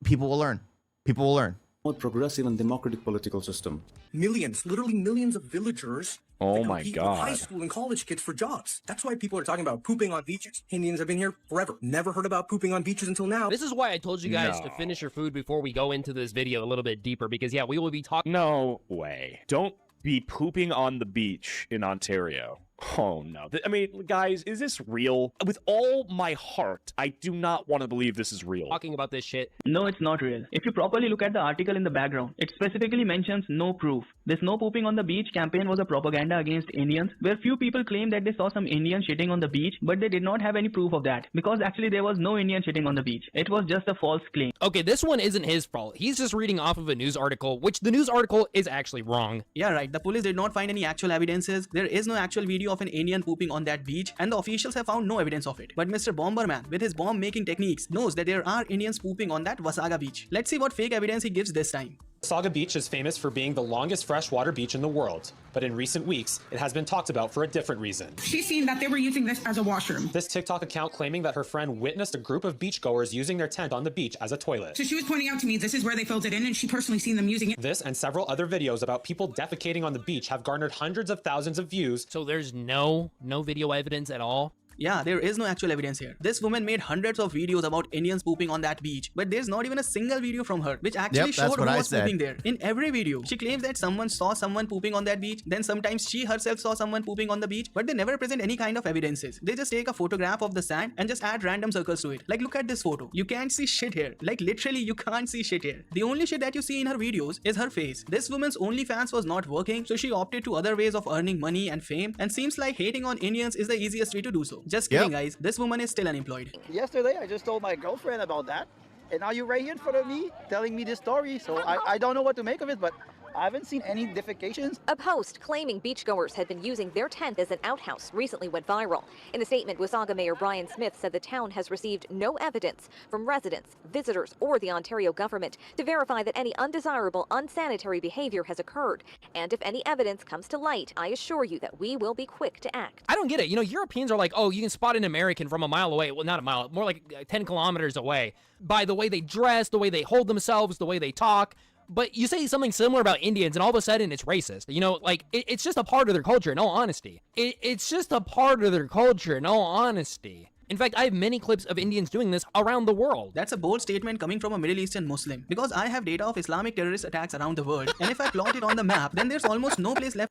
people will learn. People will learn. More progressive and democratic political system. Millions, literally millions of villagers. Oh my compete God. with high school and college kids for jobs. That's why people are talking about pooping on beaches. Indians have been here forever. Never heard about pooping on beaches until now. This is why I told you guys to No. finish your food before we go into this video a little bit deeper, because yeah, we will be talking. No way. Don't be pooping on the beach in Ontario. Oh no. I mean, guys, is this real? With all my heart, I do not want to believe this is real. Talking about this shit. No, it's not real. If you properly look at the article in the background, it specifically mentions no proof. This no pooping on the beach campaign was a propaganda against Indians, where few people claim that they saw some Indians shitting on the beach, but they did not have any proof of that, because actually there was no Indian shitting on the beach. It was just a false claim. Okay, this one isn't his fault. He's just reading off of a news article, which the news article is actually wrong. Yeah, right. The police did not find any actual evidences. There is no actual video of an Indian pooping on that beach, and the officials have found no evidence of it. But Mr. Bomberman, with his bomb making techniques, knows that there are Indians pooping on that Wasaga beach. Let's see what fake evidence he gives this time. Wasaga Beach is famous for being the longest freshwater beach in the world, but in recent weeks, it has been talked about for a different reason. She's seen that they were using this as a washroom. This TikTok account claiming that her friend witnessed a group of beachgoers using their tent on the beach as a toilet. So she was pointing out to me this is where they filled it in, and she personally seen them using it. This and several other videos about people defecating on the beach have garnered hundreds of thousands of views. So there's no video evidence at all? Yeah, there is no actual evidence here. This woman made hundreds of videos about Indians pooping on that beach, but there's not even a single video from her which actually showed who was pooping there. In every video, she claims that someone saw someone pooping on that beach, then sometimes she herself saw someone pooping on the beach, but they never present any kind of evidences. They just take a photograph of the sand and just add random circles to it. Like, look at this photo. You can't see shit here. Like, literally, you can't see shit here. The only shit that you see in her videos is her face. This woman's OnlyFans was not working, so she opted to other ways of earning money and fame, and seems like hating on Indians is the easiest way to do so. Just kidding, guys. This woman is still unemployed. Yesterday, I just told my girlfriend about that, and now you're right here in front of me telling me this story, so I don't know what to make of it, but I haven't seen any defecations. A post claiming beachgoers had been using their tent as an outhouse recently went viral. In the statement, Wasaga Mayor Brian Smith said the town has received no evidence from residents, visitors, or the Ontario government to verify that any undesirable, unsanitary behavior has occurred. And if any evidence comes to light, I assure you that we will be quick to act. I don't get it. You know, Europeans are like, oh, you can spot an American from a mile away. Well, not a mile, more like 10 kilometers away by the way they dress, the way they hold themselves, the way they talk. But you say something similar about Indians, and all of a sudden it's racist. You know, like, it's just a part of their culture, in all honesty. It's just a part of their culture, in all honesty. In fact, I have many clips of Indians doing this around the world. That's a bold statement coming from a Middle Eastern Muslim, because I have data of Islamic terrorist attacks around the world, and if I plot it on the map, then there's almost no place left.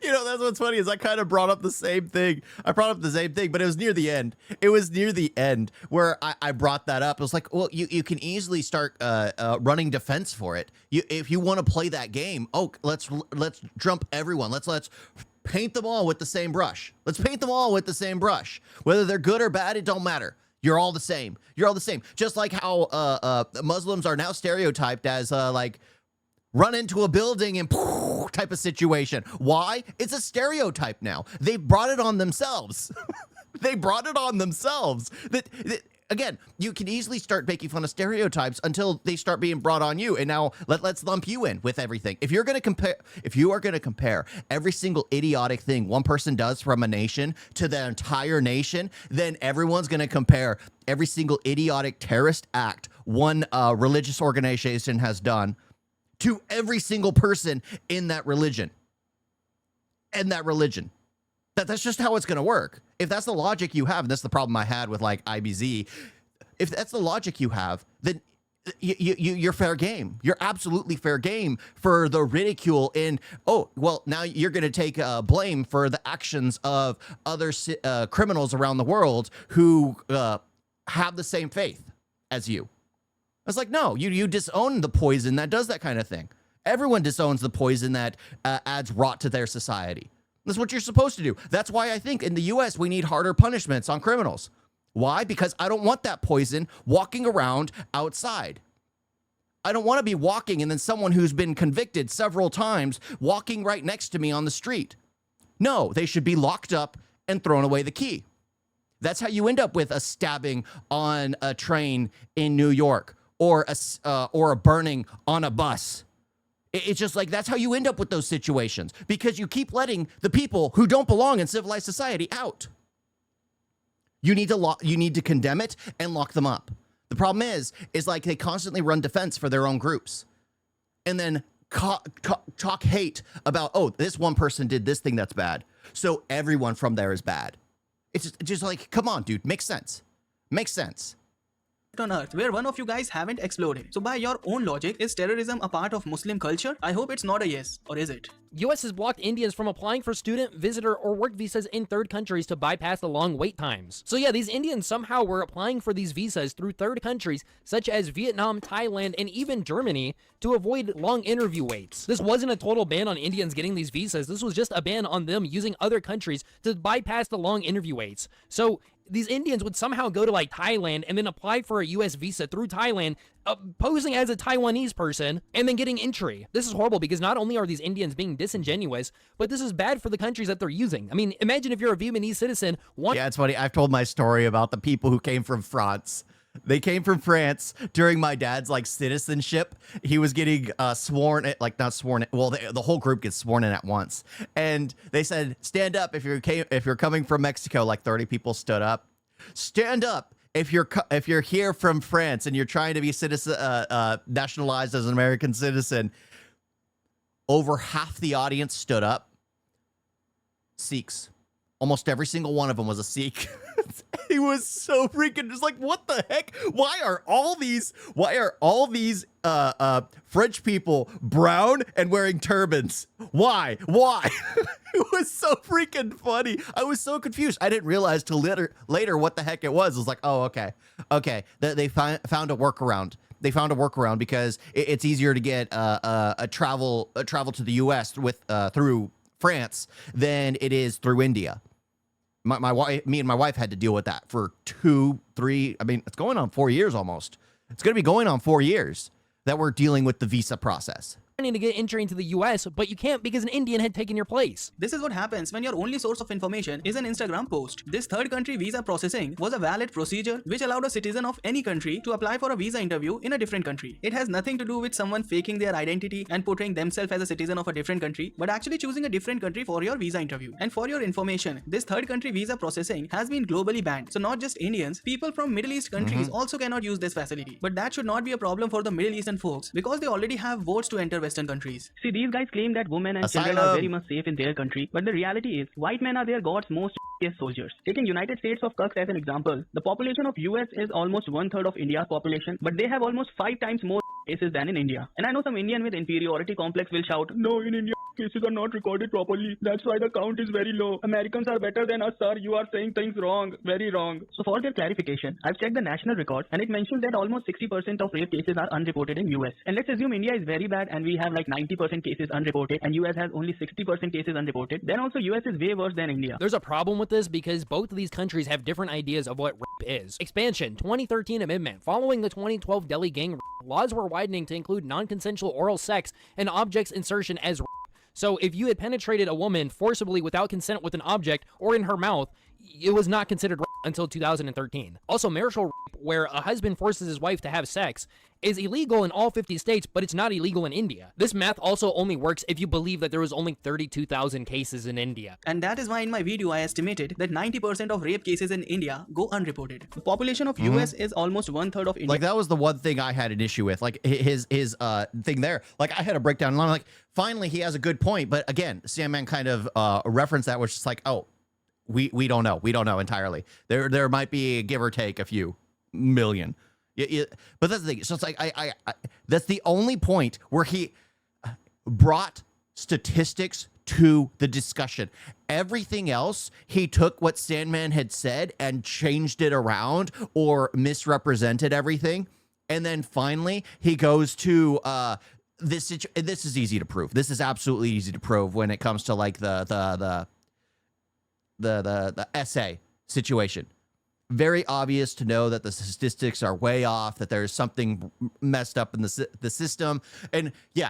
You know, that's what's funny is I kind of brought up the same thing. I brought up the same thing, but it was near the end. It was near the end where I brought that up. It was like, well, you can easily start running defense for it. If you want to play that game, let's jump everyone. Let's paint them all with the same brush. Let's paint them all with the same brush. Whether they're good or bad, it don't matter. You're all the same. You're all the same. Just like how Muslims are now stereotyped as like run into a building and type of situation. Why? It's a stereotype now. They brought it on themselves. They brought it on themselves. That again, you can easily start making fun of stereotypes until they start being brought on you. And now let's lump you in with everything. If you are going to compare every single idiotic thing one person does from a nation to the entire nation, then everyone's going to compare every single idiotic terrorist act one religious organization has done to every single person in that religion. That's just how it's going to work. If that's the logic you have, and that's the problem I had with like IBZ, if that's the logic you have, then you're fair game. You're absolutely fair game for the ridicule in, oh, well, now you're going to take blame for the actions of other criminals around the world who have the same faith as you. I was like, no, you disown the poison that does that kind of thing. Everyone disowns the poison that adds rot to their society. That's what you're supposed to do. That's why I think in the U.S. we need harder punishments on criminals. Why? Because I don't want that poison walking around outside. I don't want to be walking and then someone who's been convicted several times walking right next to me on the street. No, they should be locked up and thrown away the key. That's how you end up with a stabbing on a train in New York or a burning on a bus. It's just like that's how you end up with those situations because you keep letting the people who don't belong in civilized society out. You need to condemn it and lock them up. The problem is like they constantly run defense for their own groups and then talk hate about, oh, this one person did this thing that's bad, so everyone from there is bad. It's just like, come on, dude, makes sense. Makes sense. On earth where one of you guys haven't explored it. So by your own logic, is terrorism a part of Muslim culture? I hope it's not a yes, or is it? US has blocked Indians from applying for student, visitor, or work visas in third countries to bypass the long wait times. So yeah, these Indians somehow were applying for these visas through third countries such as Vietnam, Thailand, and even Germany to avoid long interview waits. This wasn't a total ban on Indians getting these visas. This was just a ban on them using other countries to bypass the long interview waits. So these Indians would somehow go to like Thailand and then apply for a US visa through Thailand, posing as a Taiwanese person and then getting entry. This is horrible because not only are these Indians being disingenuous, but this is bad for the countries that they're using. I mean, imagine if you're a Vietnamese citizen. Yeah, it's funny. I've told my story about the people who came from France. They came from France during my dad's like citizenship. He was getting sworn at, like not sworn at, well, the whole group gets sworn in at once. And they said, stand up if you're coming from Mexico. Like 30 people stood up. Stand up if you're here from France and you're trying to be nationalized as an American citizen. Over half the audience stood up. Sikhs. Almost every single one of them was a Sikh. He was so freaking just like, what the heck? Why are all these French people brown and wearing turbans? Why? It was so freaking funny. I was so confused. I didn't realize till later what the heck it was. I was like, oh, okay. They found a workaround. They found a workaround because it's easier to get a travel to the U.S. through France than it is through India. My wife, me and my wife had to deal with that for 2-3. I mean, it's going on 4 years almost. It's going to be going on 4 years that we're dealing with the visa process. To get entry into the US, but you can't because an Indian had taken your place. This is what happens when your only source of information is an Instagram post. This third country visa processing was a valid procedure which allowed a citizen of any country to apply for a visa interview in a different country. It has nothing to do with someone faking their identity and portraying themselves as a citizen of a different country, but actually choosing a different country for your visa interview. And for your information, this third country visa processing has been globally banned. So not just Indians, people from Middle East countries also cannot use this facility. But that should not be a problem for the Middle Eastern folks because they already have votes to enter Western countries. See, these guys claim that women and children are very much safe in their country, but the reality is, white men are their god's most soldiers. Taking United States of Cucks as an example, the population of US is almost 1/3 of India's population, but they have almost 5 times more cases than in India. And I know some Indian with inferiority complex will shout, no, in India, cases are not recorded properly. That's why the count is very low. Americans are better than us, sir. You are saying things wrong. Very wrong. So for their clarification, I've checked the national record and it mentions that almost 60% of rape cases are unreported in US. And let's assume India is very bad and we have like 90% cases unreported and US has only 60% cases unreported. Then also US is way worse than India. There's a problem with this because both of these countries have different ideas of what rape is. Expansion, 2013 amendment. Following the 2012 Delhi gang rape, laws were widening to include non-consensual oral sex and objects insertion as rape. So if you had penetrated a woman forcibly without consent with an object or in her mouth, it was not considered rape until 2013. Also, marital rape, where a husband forces his wife to have sex, is illegal in all 50 states, but it's not illegal in India. This math also only works if you believe that there was only 32,000 cases in India. And that is why in my video I estimated that 90% of rape cases in India go unreported. The population of US is almost 1/3 of India. Like that was the one thing I had an issue with. Like his thing there. Like I had a breakdown and I'm like, finally he has a good point. But again, Sandman kind of referenced that, which is like, oh, we don't know. We don't know entirely. There might be, give or take, a few million. But that's the thing. So it's like I that's the only point where he brought statistics to the discussion. Everything else, he took what Sandman had said and changed it around or misrepresented everything. And then finally he goes to this is easy to prove. This is absolutely easy to prove when it comes to like the essay situation. very obvious to know that the statistics are way off, that there's something messed up in the system. And yeah,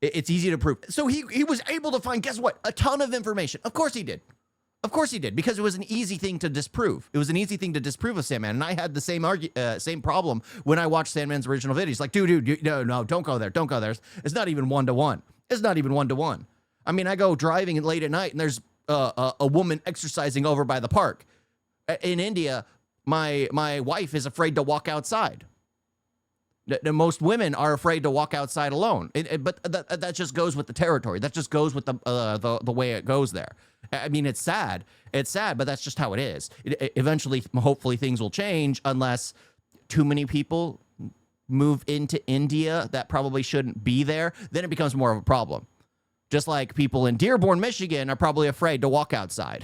it's easy to prove. So he was able to find, guess what? A ton of information. Of course he did. Of course he did, because it was an easy thing to disprove. It was an easy thing to disprove of Sandman. And I had the same problem when I watched Sandman's original video. He's like, dude, no, don't go there. Don't go there. It's not even 1-to-1. It's not even 1-to-1. I mean, I go driving late at night and there's a woman exercising over by the park. In India, my wife is afraid to walk outside. Most women are afraid to walk outside alone. But that just goes with the territory. That just goes with the way it goes there. I mean, it's sad. It's sad, but that's just how it is. Eventually, hopefully, things will change unless too many people move into India that probably shouldn't be there. Then it becomes more of a problem. Just like people in Dearborn, Michigan are probably afraid to walk outside.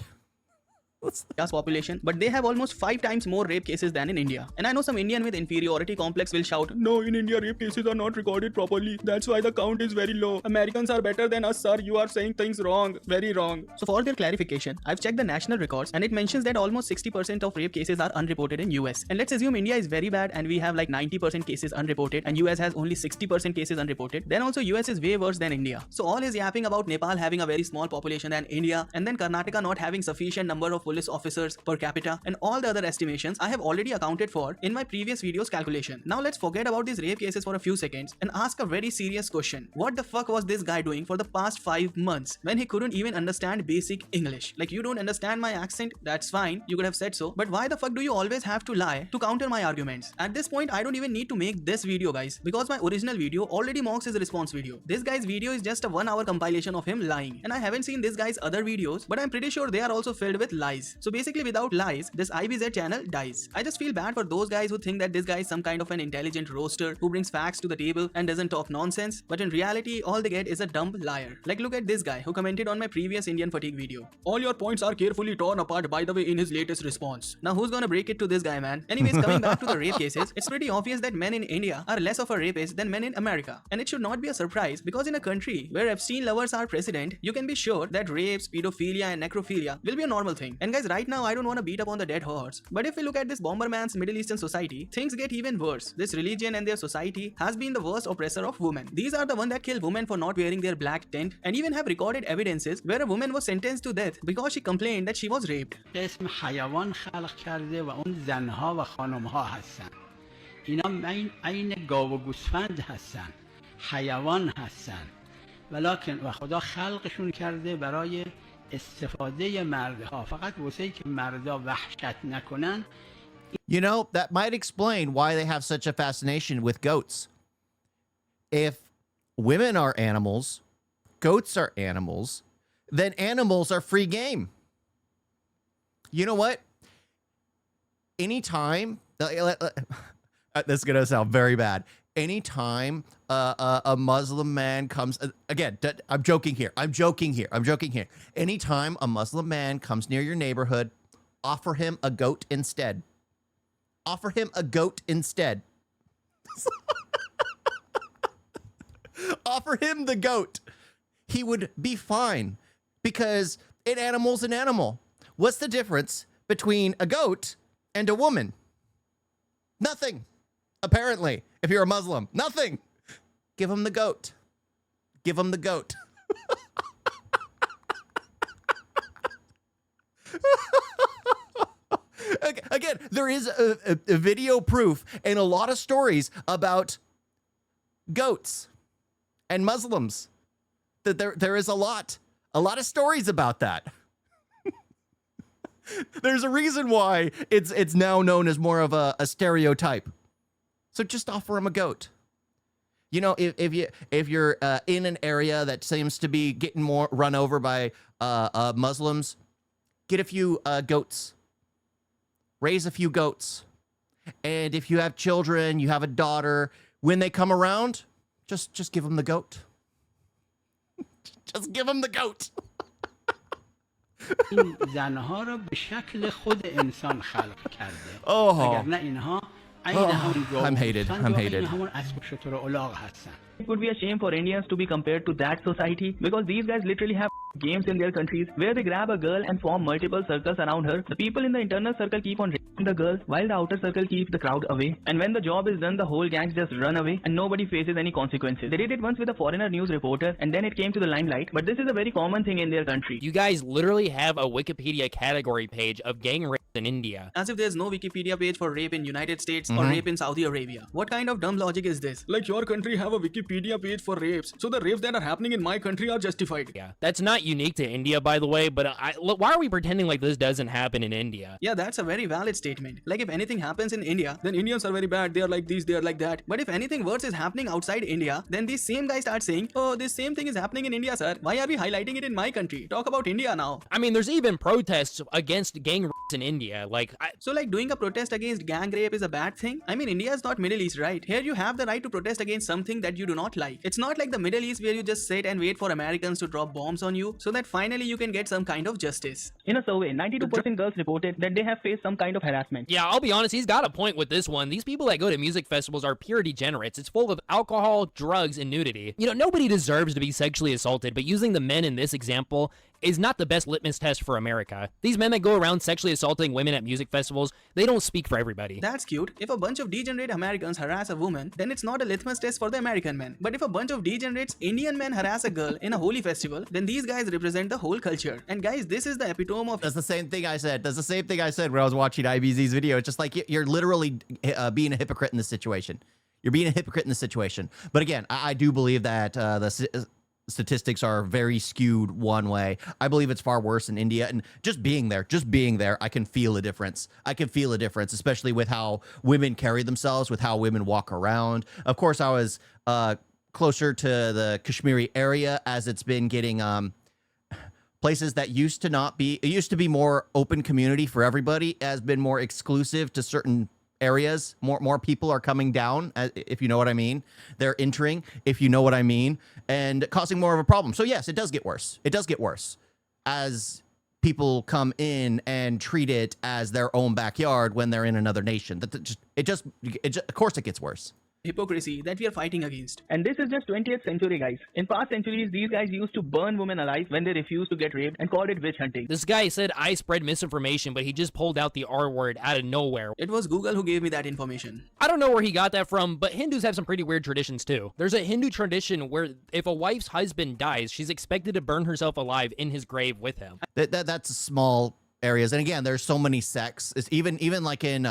Population, but they have almost 5 times more rape cases than in India. And I know some Indian with inferiority complex will shout, no, in India rape cases are not recorded properly. That's why the count is very low. Americans are better than us, sir. You are saying things wrong. Very wrong. So for their clarification, I've checked the national records and it mentions that almost 60% of rape cases are unreported in US. And let's assume India is very bad and we have like 90% cases unreported and US has only 60% cases unreported. Then also US is way worse than India. So all is yapping about Nepal having a very small population than India, and then Karnataka not having sufficient number of police officers per capita, and all the other estimations I have already accounted for in my previous video's calculation. Now let's forget about these rape cases for a few seconds and ask a very serious question. What the fuck was this guy doing for the past 5 months when he couldn't even understand basic English? Like, you don't understand my accent? That's fine, you could have said so, but why the fuck do you always have to lie to counter my arguments? At this point, I don't even need to make this video, guys, because my original video already mocks his response video. This guy's video is just a 1-hour compilation of him lying, and I haven't seen this guy's other videos, but I'm pretty sure they are also filled with lies. So basically, without lies, this IBZ channel dies. I just feel bad for those guys who think that this guy is some kind of an intelligent roaster who brings facts to the table and doesn't talk nonsense, but in reality, all they get is a dumb liar. Like, look at this guy who commented on my previous Indian fatigue video. All your points are carefully torn apart, by the way, in his latest response. Now, who's gonna break it to this guy, man? Anyways, coming back to the rape cases, it's pretty obvious that men in India are less of a rapist than men in America. And it should not be a surprise, because in a country where Epstein lovers are president, you can be sure that rapes, pedophilia, and necrophilia will be a normal thing. And guys, right now, I don't want to beat up on the dead horse, but if we look at this Bomberman's Middle Eastern society, things get even worse. This religion and their society has been the worst oppressor of women. These are the ones that kill women for not wearing their black tent, and even have recorded evidences where a woman was sentenced to death because she complained that she was raped. اسم حیوان خلق کرده و اون زنها و خانمها هستن. اینا عین گاو و گوسفند هستن. حیوان هستن. ولکن و خدا خلقشون کرده برای استفاده مردها. فقط واسه که مردا وحشت نکنن. You know, that might explain why they have such a fascination with goats. If women are animals, goats are animals, then animals are free game. You know what? Anytime, this is going to sound very bad. Anytime a Muslim man comes, again, I'm joking here. Anytime a Muslim man comes near your neighborhood, offer him a goat instead. Offer him a goat instead. Offer him the goat. He would be fine, because an animal's an animal. What's the difference between a goat and a woman? Nothing. Apparently, if you're a Muslim, nothing. Give him the goat. Give him the goat. Again, there is a video proof and a lot of stories about goats and Muslims. That there is a lot of stories about that. There's a reason why it's now known as more of a stereotype. So just offer him a goat. You know, if you're in an area that seems to be getting more run over by Muslims, get a few goats. Raise a few goats. And if you have children, you have a daughter, when they come around, just give them the goat. Just give them the goat. این زنها را به شکل خود انسان خلق کرده. اگر نه اینها عین همون گاو I'm hated. همون اسب و شتر و الاغ هستن. It would be a shame for Indians to be compared to that society, because these guys literally have games in their countries where they grab a girl and form multiple circles around her. The people in the internal circle keep on the girls while the outer circle keeps the crowd away. And when the job is done, the whole gang just run away and nobody faces any consequences. They did it once with a foreigner news reporter and then it came to the limelight. But this is a very common thing in their country. You guys literally have a Wikipedia category page of gang rape in India. As if there's no Wikipedia page for rape in United States or rape in Saudi Arabia. What kind of dumb logic is this? Like your country have a Wikipedia page for rapes, so the rapes that are happening in my country are justified. Yeah, that's not unique to India, by the way, but look, why are we pretending like this doesn't happen in India? Yeah, that's a very valid statement. Like if anything happens in India, then Indians are very bad, they are like this, they are like that. But if anything worse is happening outside India, then these same guys start saying, oh, this same thing is happening in India, sir. Why are we highlighting it in my country? Talk about India now. I mean, there's even protests against gang rapes in India. So like doing a protest against gang rape is a bad thing? I mean, India is not Middle East, right? Here you have the right to protest against something that you do not like. It's not like the Middle East where you just sit and wait for Americans to drop bombs on you so that finally you can get some kind of justice. In a survey, 92% girls reported that they have faced some kind of harassment. Yeah, I'll be honest, he's got a point with this one. These people that go to music festivals are pure degenerates. It's full of alcohol, drugs, and nudity. You know, nobody deserves to be sexually assaulted, but using the men in this example is not the best litmus test for America. These men that go around sexually assaulting women at music festivals, they don't speak for everybody. That's cute. If a bunch of degenerate Americans harass a woman, then it's not a litmus test for the American men. But if a bunch of degenerates Indian men harass a girl in a holy festival, then these guys represent the whole culture. And guys, this is the epitome of... That's the same thing I said. That's the same thing I said when I was watching IBZ's video. It's just like you're literally being a hypocrite in this situation. You're being a hypocrite in this situation. But again, I do believe that the statistics are very skewed one way. I believe it's far worse in India, and just being there, I can feel a difference. I can feel a difference, especially with how women carry themselves, with how women walk around. Of course, I was closer to the Kashmiri area, as it's been getting places that used to be more open community for everybody, has been more exclusive to certain areas. More people are coming down, if you know what I mean. They're entering, if you know what I mean, and causing more of a problem. So yes, it does get worse. It does get worse as people come in and treat it as their own backyard when they're in another nation. Of course it gets worse. Hypocrisy that we are fighting against. And this is just 20th century, guys. In past centuries, these guys used to burn women alive when they refused to get raped and called it witch hunting. This guy said I spread misinformation, but he just pulled out the R word out of nowhere. It was Google who gave me that information. I don't know where he got that from, but Hindus have some pretty weird traditions too. There's a Hindu tradition where if a wife's husband dies, she's expected to burn herself alive in his grave with him. That's a small areas, and again, there's so many sects. It's even like in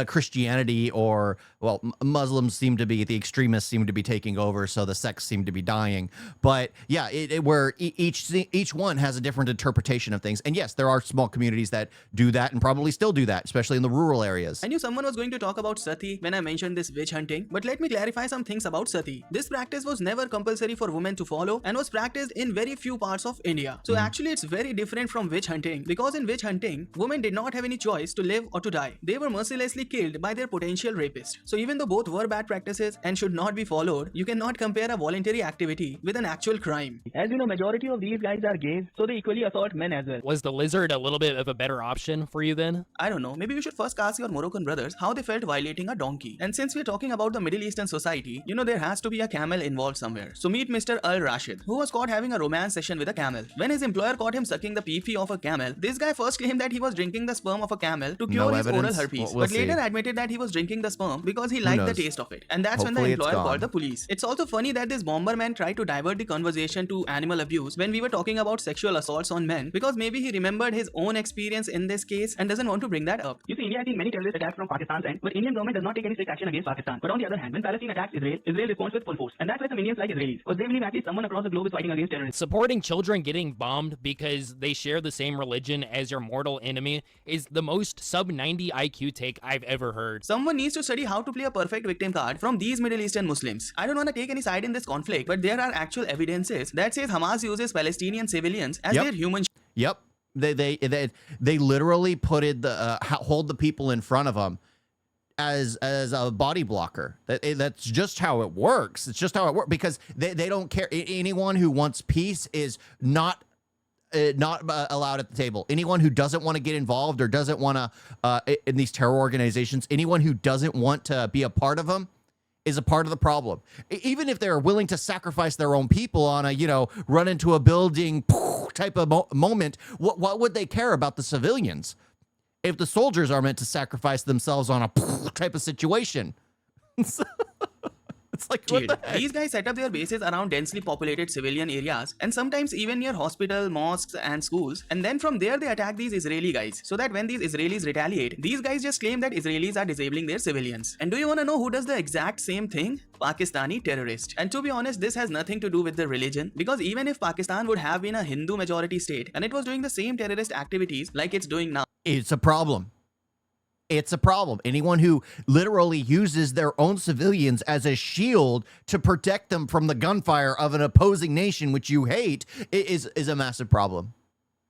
Christianity, or well, Muslims the extremists seem to be taking over, so the sects seem to be dying. But yeah, where each one has a different interpretation of things. And yes, there are small communities that do that and probably still do that, especially in the rural areas. I knew someone was going to talk about sati when I mentioned this witch hunting, but let me clarify some things about sati. This practice was never compulsory for women to follow and was practiced in very few parts of India. So actually it's very different from witch hunting, because in witch hunting, women did not have any choice to live or to die. They were mercilessly killed by their potential rapist. So even though both were bad practices and should not be followed, you cannot compare a voluntary activity with an actual crime. As you know, majority of these guys are gays, so they equally assault men as well. Was the lizard a little bit of a better option for you then? I don't know. Maybe we should first ask your Moroccan brothers how they felt violating a donkey. And since we're talking about the Middle Eastern society, you know there has to be a camel involved somewhere. So meet Mr. Al-Rashid, who was caught having a romance session with a camel. When his employer caught him sucking the pee-pee of a camel, this guy first claimed that he was drinking the sperm of a camel to cure his oral herpes, but later admitted that he was drinking the sperm because he liked the taste of it. And that's when the employer called the police. It's also funny that this bomber man tried to divert the conversation to animal abuse when we were talking about sexual assaults on men, because maybe he remembered his own experience in this case and doesn't want to bring that up. You see, India has seen many terrorist attacks from Pakistan's end, but Indian government does not take any strict action against Pakistan. But on the other hand, when Palestine attacks Israel, Israel responds with full force. And that's why some Indians like Israelis, because they believe at least someone across the globe is fighting against terrorism. Supporting children getting bombed because they share the same religion as your mortal enemy is the most sub-90 IQ take I've ever heard. Someone needs to study how to play a perfect victim card from these Middle Eastern Muslims. I don't want to take any side in this conflict, but there are actual evidences that says Hamas uses Palestinian civilians as their human. Yep. They literally put it hold the people in front of them as a body blocker. That's just how it works. It's just how it works, because they don't care. Anyone who wants peace is not allowed at the table. Anyone who doesn't want to get involved or doesn't want to in these terror organizations, anyone who doesn't want to be a part of them is a part of the problem. Even if they're willing to sacrifice their own people on a, run into a building type of moment, what would they care about the civilians? if the soldiers are meant to sacrifice themselves on a type of situation? It's like, what the heck? These guys set up their bases around densely populated civilian areas and sometimes even near hospital, mosques and schools, and then from there they attack these Israeli guys, so that when these Israelis retaliate, these guys just claim that Israelis are disabling their civilians. And do you want to know who does the exact same thing? Pakistani terrorist. And to be honest, this has nothing to do with the religion, because even if Pakistan would have been a Hindu majority state and it was doing the same terrorist activities like it's doing now, it's a problem. It's a problem. Anyone who literally uses their own civilians as a shield to protect them from the gunfire of an opposing nation which you hate is a massive problem.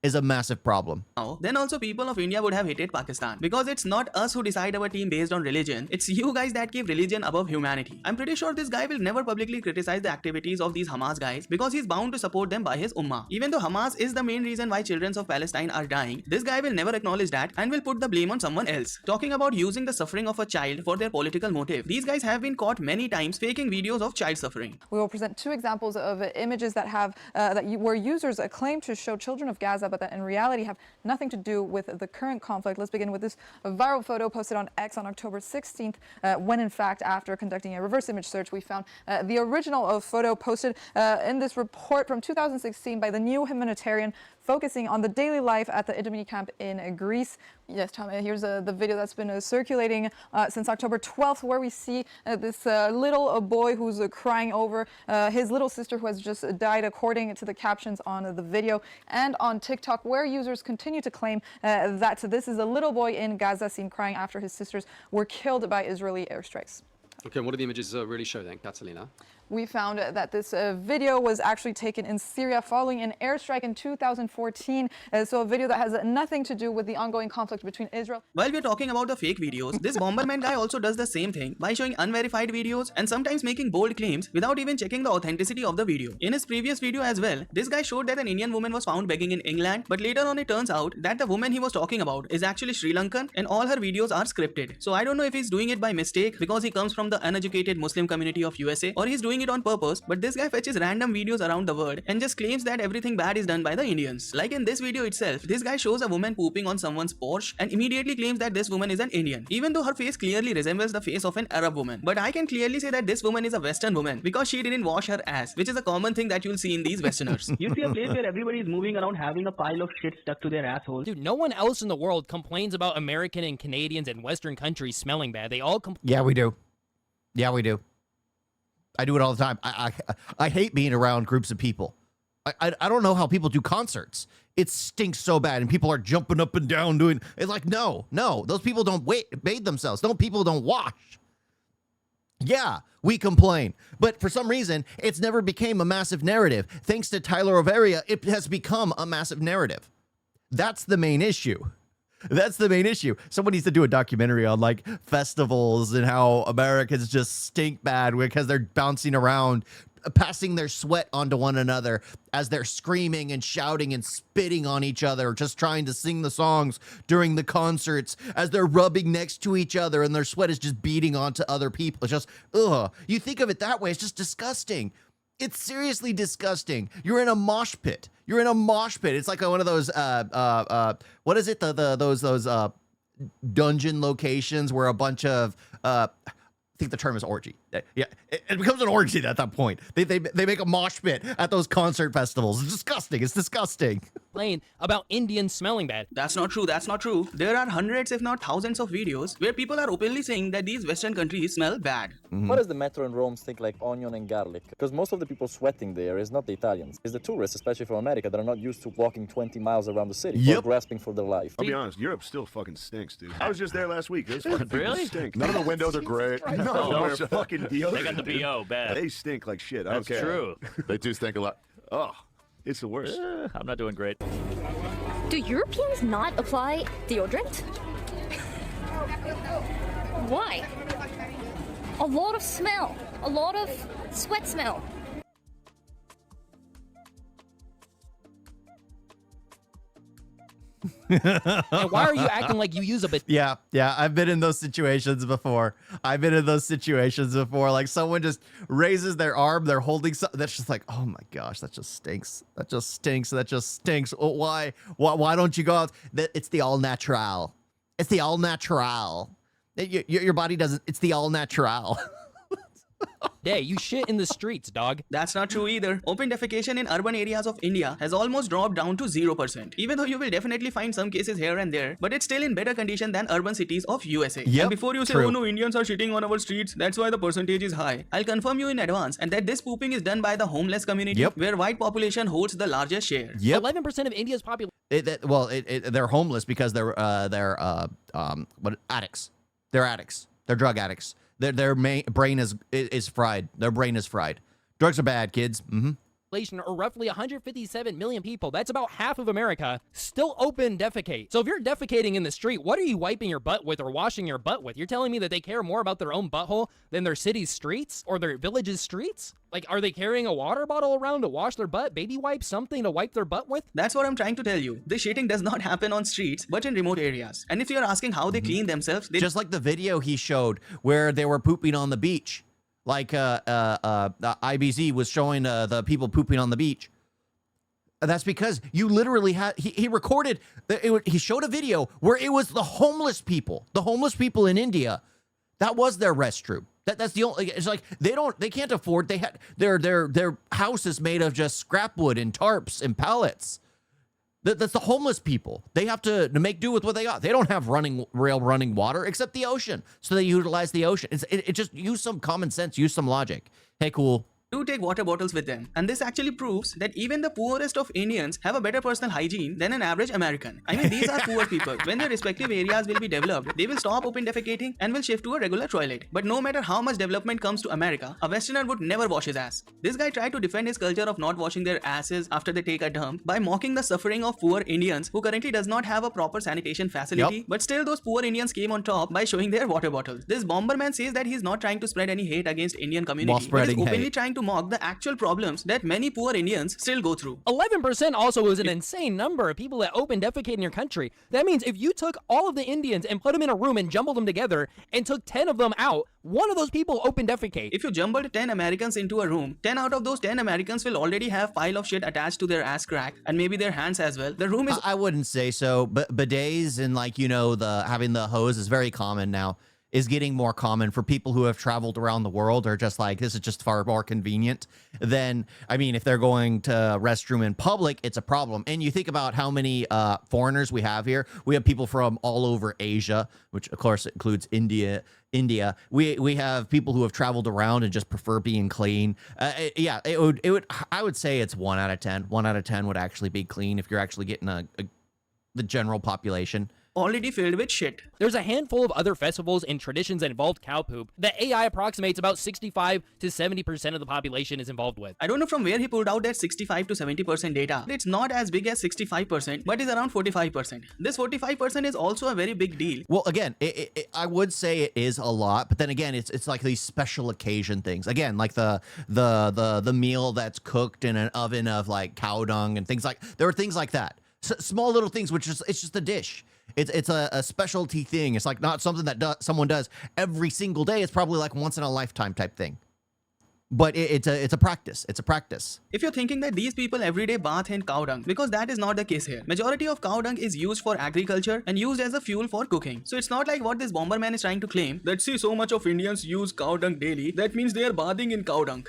Is a massive problem. Then also people of India would have hated Pakistan, because it's not us who decide our team based on religion, it's you guys that keep religion above humanity. I'm pretty sure this guy will never publicly criticize the activities of these Hamas guys, because he's bound to support them by his ummah. Even though Hamas is the main reason why children of Palestine are dying, this guy will never acknowledge that and will put the blame on someone else. Talking about using the suffering of a child for their political motive, these guys have been caught many times faking videos of child suffering. We will present two examples of images that have where users claim to show children of Gaza, but that in reality have nothing to do with the current conflict. Let's begin with this viral photo posted on X on October 16th, when in fact, after conducting a reverse image search, we found the original photo posted in this report from 2016 by the New Humanitarian, focusing on the daily life at the Debunking camp in Greece. Yes, Tom, here's the video that's been circulating since October 12th, where we see this little boy who's crying over his little sister who has just died, according to the captions on the video, and on TikTok, where users continue to claim that this is a little boy in Gaza seen crying after his sisters were killed by Israeli airstrikes. Okay, what do the images really show then, Catalina? We found that this video was actually taken in Syria following an airstrike in 2014. So a video that has nothing to do with the ongoing conflict between Israel. While we're talking about the fake videos, this Bomberman guy also does the same thing by showing unverified videos and sometimes making bold claims without even checking the authenticity of the video. In his previous video as well, this guy showed that an Indian woman was found begging in England, but later on it turns out that the woman he was talking about is actually Sri Lankan and all her videos are scripted. So I don't know if he's doing it by mistake because he comes from the uneducated Muslim community of USA, or he's doing it on purpose, but this guy fetches random videos around the world and just claims that everything bad is done by the Indians. Like in this video itself, this guy shows a woman pooping on someone's Porsche and immediately claims that this woman is an Indian, even though her face clearly resembles the face of an Arab woman. But I can clearly say that this woman is a Western woman because she didn't wash her ass, which is a common thing that you'll see in these Westerners. You see a place where everybody is moving around having a pile of shit stuck to their asshole. Dude, no one else in the world complains about American and Canadians and Western countries smelling bad. They all complain. Yeah, we do. Yeah, we do. I do it all the time. I hate being around groups of people. I don't know how people do concerts. It stinks so bad, and people are jumping up and down doing. It's like, no, those people don't bathe themselves. People don't wash. Yeah, we complain, but for some reason, it's never became a massive narrative. Thanks to Tyler Overia, it has become a massive narrative. That's the main issue. That's the main issue. Someone needs to do a documentary on like festivals and how Americans just stink bad because they're bouncing around, passing their sweat onto one another as they're screaming and shouting and spitting on each other, just trying to sing the songs during the concerts as they're rubbing next to each other and their sweat is just beating onto other people. It's just, ugh. You think of it that way, it's just disgusting. It's seriously disgusting. You're in a mosh pit. You're in a mosh pit. It's like one of those what is it? Those dungeon locations where a bunch of I think the term is orgy. Yeah, it becomes an orgy at that point. They make a mosh pit at those concert festivals. It's disgusting. It's disgusting. About Indians smelling bad. That's not true. That's not true. There are hundreds, if not thousands, of videos where people are openly saying that these Western countries smell bad. Why does the metro in Rome stink like onion and garlic? Because most of the people sweating there is not the Italians. It's the tourists, especially from America, that are not used to walking 20 miles around the city or grasping for their life. I'll be honest, Europe still fucking stinks, dude. I was just there last week. Those fucking people Really? stink. None of the windows are great. No, it's fucking deodorant. They got the BO bad. They stink like shit. That's true. They do stink a lot. Oh, it's the worst. I'm not doing great. Do Europeans not apply deodorant? Why? A lot of smell. A lot of sweat smell. And why are you acting like you use a bit? Yeah, I've been in those situations before. Like someone just raises their arm, they're holding something that's just like, oh my gosh, that just stinks. That just stinks. Oh, why don't you go out? It's the all natural. It's the all natural. Your body doesn't. It's the all natural. Day, you shit in the streets, dog. That's not true either. Open defecation in urban areas of India has almost dropped down to 0%. Even though you will definitely find some cases here and there, but it's still in better condition than urban cities of USA. Yep, and before you say, true. oh no, Indians are shitting on our streets, that's why the percentage is high. I'll confirm you in advance and that this pooping is done by the homeless community, where white population holds the largest share. 11% of India's population. They're homeless because they're addicts. They're addicts. They're drug addicts. Their brain is fried. Their brain is fried. Drugs are bad, kids. Or roughly 157 million people, that's about half of America, still open defecate. So if you're defecating in the street, what are you wiping your butt with or washing your butt with? You're telling me that they care more about their own butthole than their city's streets or their village's streets? Like, are they carrying a water bottle around to wash their butt, baby wipes, something to wipe their butt with? That's what I'm trying to tell you. This shitting does not happen on streets, but in remote areas. And if you're asking how they clean themselves, they just like the video he showed where they were pooping on the beach. Like IBZ was showing the people pooping on the beach. That's because you literally had he recorded he showed a video where it was the homeless people in India. That was their restroom. That's the only. It's like they can't afford. They had their house is made of just scrap wood and tarps and pallets. That's the homeless people. They have to make do with what they got. They don't have running water except the ocean. So they utilize the ocean. It just use some common sense, use some logic. Hey, cool. Do take water bottles with them. And this actually proves that even the poorest of Indians have a better personal hygiene than an average American. I mean, these are poor people. When their respective areas will be developed, they will stop open defecating and will shift to a regular toilet. But no matter how much development comes to America, a Westerner would never wash his ass. This guy tried to defend his culture of not washing their asses after they take a dump by mocking the suffering of poor Indians who currently does not have a proper sanitation facility. But still those poor Indians came on top by showing their water bottles. This Bomberman says that he's not trying to spread any hate against Indian community, but is openly trying to mock the actual problems that many poor Indians still go through. 11% also is an insane number of people that open defecate in your country. That means if you took all of the Indians and put them in a room and jumbled them together and took 10 of them out, one of those people open defecate. If you jumbled 10 Americans into a room, 10 out of those 10 Americans will already have pile of shit attached to their ass crack and maybe their hands as well. The room is... I wouldn't say so, but bidets and having the hose is very common now. Is getting more common for people who have traveled around the world or just like, this is just far more convenient than, I mean, if they're going to a restroom in public, it's a problem. And you think about how many foreigners we have here. We have people from all over Asia, which of course includes India. We have people who have traveled around and just prefer being clean. It would, I would say it's 1 out of 10. 1 out of 10 would actually be clean if you're actually getting the general population. Already filled with shit. There's a handful of other festivals and traditions that involved cow poop that AI approximates about 65 to 70% of the population is involved with. I don't know from where he pulled out that 65 to 70% data. It's not as big as 65%, but is around 45%. This 45% is also a very big deal. Well, again, I would say it is a lot, but then again, it's like these special occasion things. Again, like the meal that's cooked in an oven of like cow dung and things like, there are things like that. Small little things, which is, it's just a dish. It's a specialty thing. It's like not something that someone does every single day. It's probably like once in a lifetime type thing. But it's a practice. It's a practice. If you're thinking that these people everyday bath in cow dung, because that is not the case here. Majority of cow dung is used for agriculture and used as a fuel for cooking. So it's not like what this Bomberman is trying to claim, that see so much of Indians use cow dung daily, that means they are bathing in cow dung.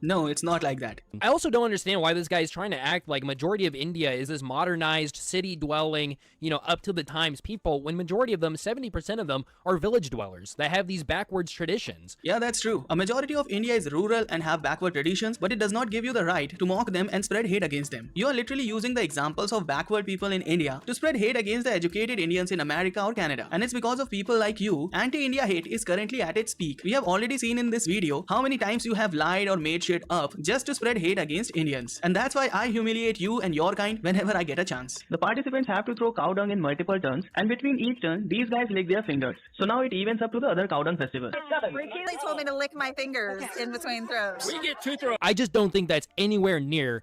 No, it's not like that. I also don't understand why this guy is trying to act like majority of India is this modernized city dwelling, up to the times people, when majority of them, 70% of them, are village dwellers that have these backwards traditions. Yeah, that's true. A majority of India is rural and have backward traditions, but it does not give you the right to mock them and spread hate against them. You are literally using the examples of backward people in India to spread hate against the educated Indians in America or Canada. And it's because of people like you, anti-India hate is currently at its peak. We have already seen in this video how many times you have lied or made shit up just to spread hate against Indians. And that's why I humiliate you and your kind whenever I get a chance. The participants have to throw cow dung in multiple turns, and between each turn, these guys lick their fingers. So now it evens up to the other cow dung festival. They told me to lick my fingers in between throws. I just don't think that's anywhere near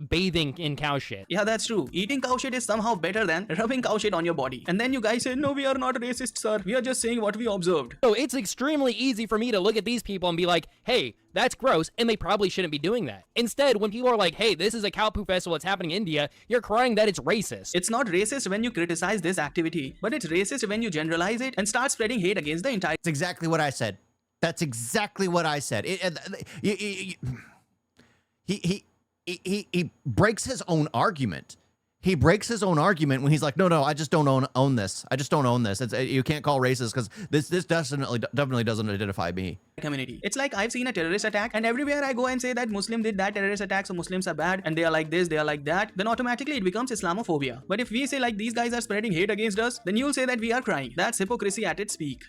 bathing in cow shit. Yeah, that's true. Eating cow shit is somehow better than rubbing cow shit on your body. And then you guys say, no, we are not racist, sir. We are just saying what we observed. So it's extremely easy for me to look at these people and be like, hey, that's gross, and they probably shouldn't be doing that. Instead, when people are like, hey, this is a cow poo festival that's happening in India, you're crying that it's racist. It's not racist when you criticize this activity, but it's racist when you generalize it and start spreading hate against the entire... That's exactly what I said. That's exactly what I said. He breaks his own argument. He breaks his own argument when he's like, no, I just don't own this. I just don't own this. You can't call racist because this definitely doesn't identify me. Community. It's like I've seen a terrorist attack and everywhere I go and say that Muslim did that terrorist attack, so Muslims are bad and they are like this, they are like that, then automatically it becomes Islamophobia. But if we say like these guys are spreading hate against us, then you'll say that we are crying. That's hypocrisy at its peak.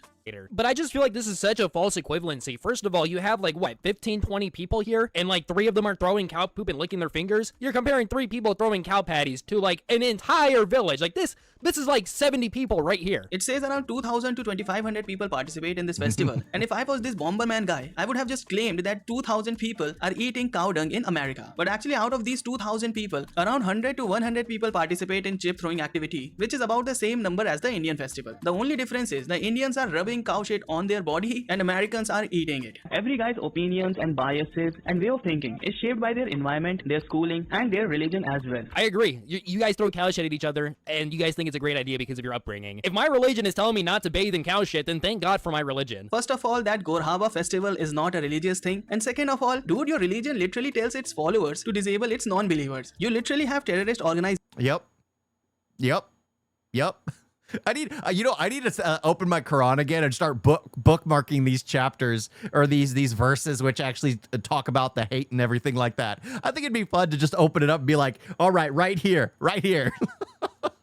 But I just feel like this is such a false equivalency. First of all, you have like, what, 15, 20 people here, and like 3 of them are throwing cow poop and licking their fingers? You're comparing 3 people throwing cow patties to like an entire village. Like this is like 70 people right here. It says around 2,000 to 2,500 people participate in this festival. And if I was this Bomberman guy, I would have just claimed that 2,000 people are eating cow dung in America. But actually out of these 2,000 people, around 100 to 100 people participate in chip throwing activity, which is about the same number as the Indian festival. The only difference is the Indians are rubbing cow shit on their body and Americans are eating it. Every guy's opinions and biases and way of thinking is shaped by their environment, their schooling, and their religion as well. I agree. You guys throw cow shit at each other, and you guys think it's a great idea because of your upbringing. If my religion is telling me not to bathe in cow shit, then thank God for my religion. First of all, that Gorhaba festival is not a religious thing. And second of all, dude, your religion literally tells its followers to disable its non-believers. You literally have terrorist organizations. Yep. I need to open my Quran again and start bookmarking these chapters or these verses which actually talk about the hate and everything like that. I think it'd be fun to just open it up and be like, all right, right here.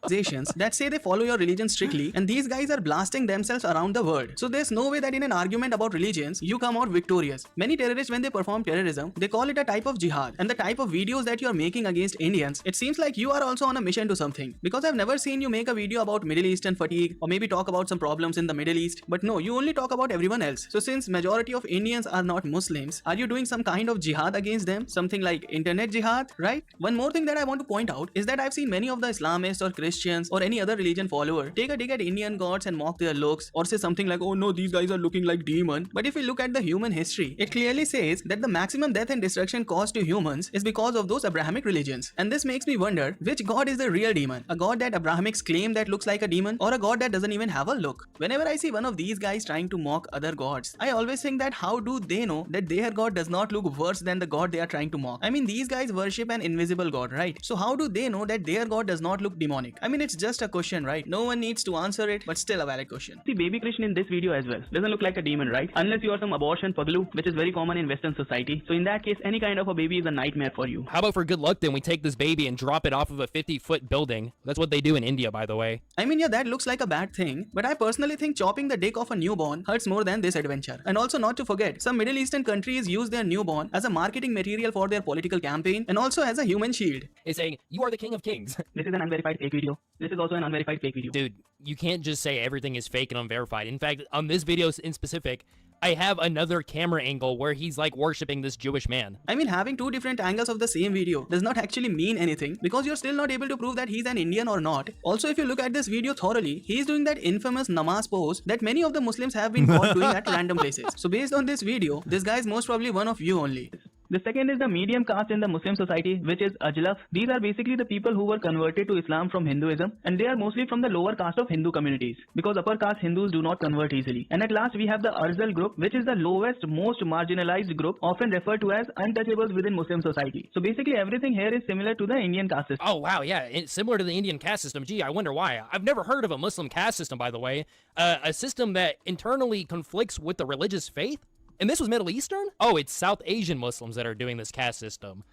That say they follow your religion strictly, and these guys are blasting themselves around the world. So there's no way that in an argument about religions, you come out victorious. Many terrorists, when they perform terrorism, they call it a type of jihad. And the type of videos that you're making against Indians, it seems like you are also on a mission to something. Because I've never seen you make a video about Middle Eastern fatigue, or maybe talk about some problems in the Middle East. But no, you only talk about everyone else. So since majority of Indians are not Muslims, are you doing some kind of jihad against them? Something like internet jihad, right? One more thing that I want to point out is that I've seen many of the Islamists or Christians or any other religion follower take a dig at Indian gods and mock their looks, or say something like, oh no, these guys are looking like demon. But if we look at the human history, it clearly says that the maximum death and destruction caused to humans is because of those Abrahamic religions. And this makes me wonder, which god is the real demon? A god that Abrahamics claim that looks like a demon, or a god that doesn't even have a look? Whenever I see one of these guys trying to mock other gods, I always think that how do they know that their god does not look worse than the god they are trying to mock? I mean, these guys worship an invisible god, right? So how do they know that their god does not look demonic? I mean, it's just a question, right? No one needs to answer it, but still a valid question. See, baby Krishna in this video as well doesn't look like a demon, right? Unless you are some abortion paglu, which is very common in Western society. So in that case, any kind of a baby is a nightmare for you. How about for good luck then we take this baby and drop it off of a 50-foot building? That's what they do in India, by the way. I mean, yeah, that looks like a bad thing, but I personally think chopping the dick off a newborn hurts more than this adventure. And also, not to forget, some Middle Eastern countries use their newborn as a marketing material for their political campaign and also as a human shield. It's saying, you are the king of kings. This is an unverified fake video. This is also an unverified fake video. Dude, you can't just say everything is fake and unverified. In fact, on this video in specific, I have another camera angle where he's like worshipping this Jewish man. I mean, having two different angles of the same video does not actually mean anything because you're still not able to prove that he's an Indian or not. Also, if you look at this video thoroughly, he's doing that infamous namaz pose that many of the Muslims have been caught doing at random places. So based on this video, this guy is most probably one of you only. The second is the medium caste in the Muslim society, which is Ajlaf. These are basically the people who were converted to Islam from Hinduism, and they are mostly from the lower caste of Hindu communities, because upper caste Hindus do not convert easily. And at last we have the Arzal group, which is the lowest, most marginalized group, often referred to as untouchables within Muslim society. So basically everything here is similar to the Indian caste system. Oh wow, yeah, it's similar to the Indian caste system. Gee, I wonder why. I've never heard of a Muslim caste system, by the way. A system that internally conflicts with the religious faith? And this was Middle Eastern? Oh, it's South Asian Muslims that are doing this caste system.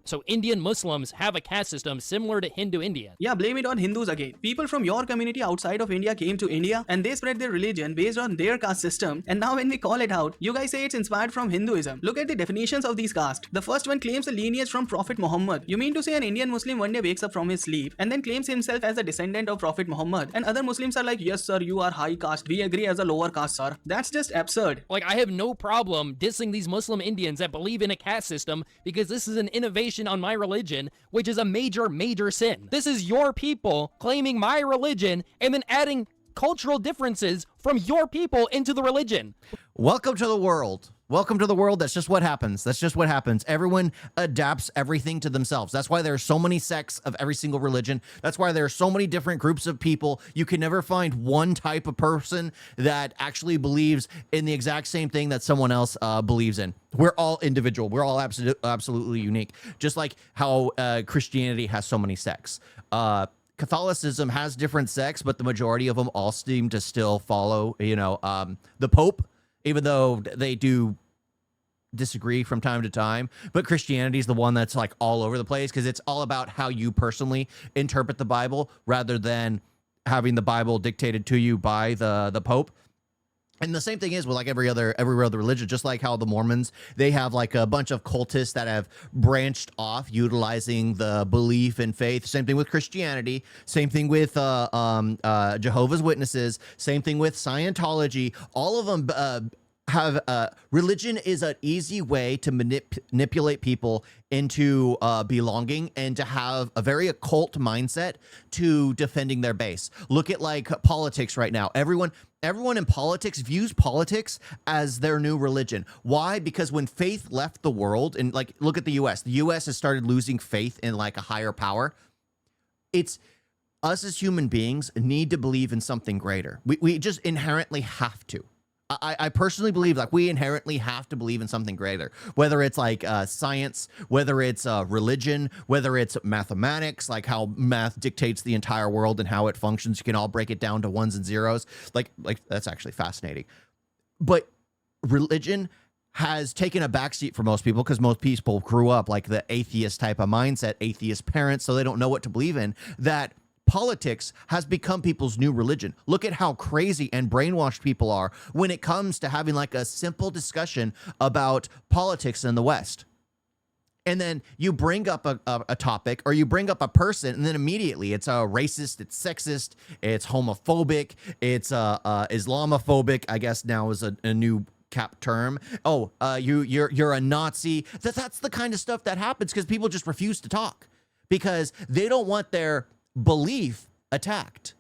So Indian Muslims have a caste system similar to Hindu Indian. Yeah, blame it on Hindus again. People from your community outside of India came to India and they spread their religion based on their caste system. And now when we call it out, you guys say it's inspired from Hinduism. Look at the definitions of these castes. The first one claims a lineage from Prophet Muhammad. You mean to say an Indian Muslim one day wakes up from his sleep and then claims himself as a descendant of Prophet Muhammad, and other Muslims are like, yes sir, you are high caste. We agree as a lower caste, sir. That's just absurd. Like, I have no problem dissing these Muslim Indians that believe in a caste system because this is an innovation discrimination on my religion, which is a major, major sin. This is your people claiming my religion and then adding cultural differences from your people into the religion. Welcome to the world. Welcome to the world. That's just what happens. That's just what happens. Everyone adapts everything to themselves. That's why there are so many sects of every single religion. That's why there are so many different groups of people. You can never find one type of person that actually believes in the exact same thing that someone else believes in. We're all individual. We're all absolutely unique. Just like how Christianity has so many sects. Catholicism has different sects, but the majority of them all seem to still follow, the Pope, even though they do disagree from time to time. But Christianity is the one that's like all over the place because it's all about how you personally interpret the Bible rather than having the Bible dictated to you by the Pope. And the same thing is with like every other religion, just like how the Mormons, they have like a bunch of cultists that have branched off utilizing the belief and faith. Same thing with Christianity. Same thing with Jehovah's Witnesses. Same thing with Scientology. All of them have religion is an easy way to manipulate people into belonging and to have a very occult mindset to defending their base. Look at like politics right now. Everyone in politics views politics as their new religion. Why? Because when faith left the world, and like look at the US has started losing faith in like a higher power. It's us as human beings need to believe in something greater. We just inherently have to. I personally believe like we inherently have to believe in something greater, whether it's like science, whether it's religion, whether it's mathematics, like how math dictates the entire world and how it functions. You can all break it down to ones and zeros. Like that's actually fascinating. But religion has taken a backseat for most people because most people grew up like the atheist type of mindset, atheist parents, so they don't know what to believe in. That politics has become people's new religion. Look at how crazy and brainwashed people are when it comes to having like a simple discussion about politics in the West. And then you bring up a topic or you bring up a person and then immediately it's racist, it's sexist, it's homophobic, it's Islamophobic, I guess now is a new cap term. Oh, you're a Nazi. That's the kind of stuff that happens because people just refuse to talk because they don't want their belief attacked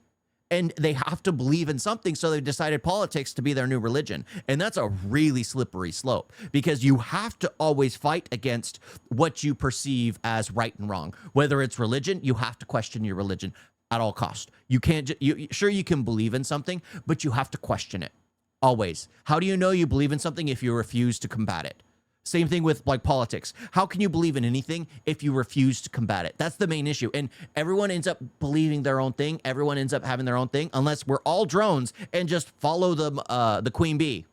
and they have to believe in something, so they've decided politics to be their new religion. And that's a really slippery slope because you have to always fight against what you perceive as right and wrong. Whether it's religion, you have to question your religion at all costs. You can't sure you can believe in something, but you have to question it always. How do you know you believe in something if you refuse to combat it? Same thing with like politics. How can you believe in anything if you refuse to combat it? That's the main issue. And everyone ends up believing their own thing. Everyone ends up having their own thing, unless we're all drones and just follow the queen bee.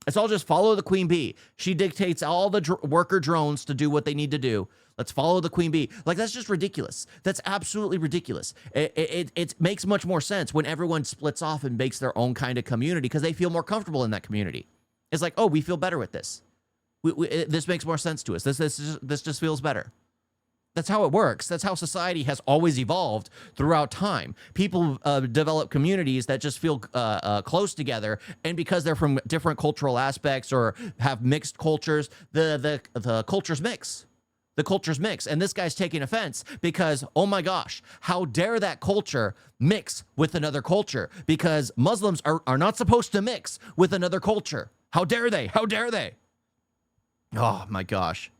Let's all just follow the queen bee. She dictates all the worker drones to do what they need to do. Let's follow the queen bee. Like, that's just ridiculous. That's absolutely ridiculous. It makes much more sense when everyone splits off and makes their own kind of community because they feel more comfortable in that community. It's like, oh, we feel better with this. This makes more sense to us. This just feels better. That's how it works. That's how society has always evolved throughout time. People develop communities that just feel close together, and because they're from different cultural aspects or have mixed cultures, the cultures mix. The cultures mix, and this guy's taking offense because, oh my gosh, how dare that culture mix with another culture? Because Muslims are not supposed to mix with another culture. How dare they? How dare they? Oh my gosh.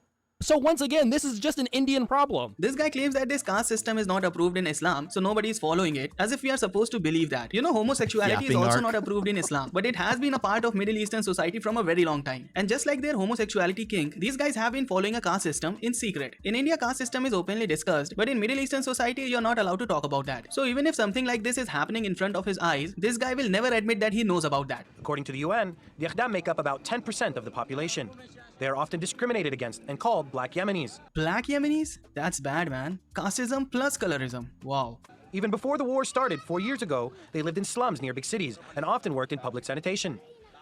So once again, this is just an Indian problem. This guy claims that this caste system is not approved in Islam, so nobody is following it, as if we are supposed to believe that. You know, homosexuality is also not approved in Islam, but it has been a part of Middle Eastern society from a very long time. And just like their homosexuality kink, these guys have been following a caste system in secret. In India, caste system is openly discussed, but in Middle Eastern society, you're not allowed to talk about that. So even if something like this is happening in front of his eyes, this guy will never admit that he knows about that. According to the UN, the Akhdam make up about 10% of the population. They are often discriminated against and called Black Yemenis. Black Yemenis? That's bad, man. Casteism plus colorism. Wow. Even before the war started 4 years ago, they lived in slums near big cities and often worked in public sanitation.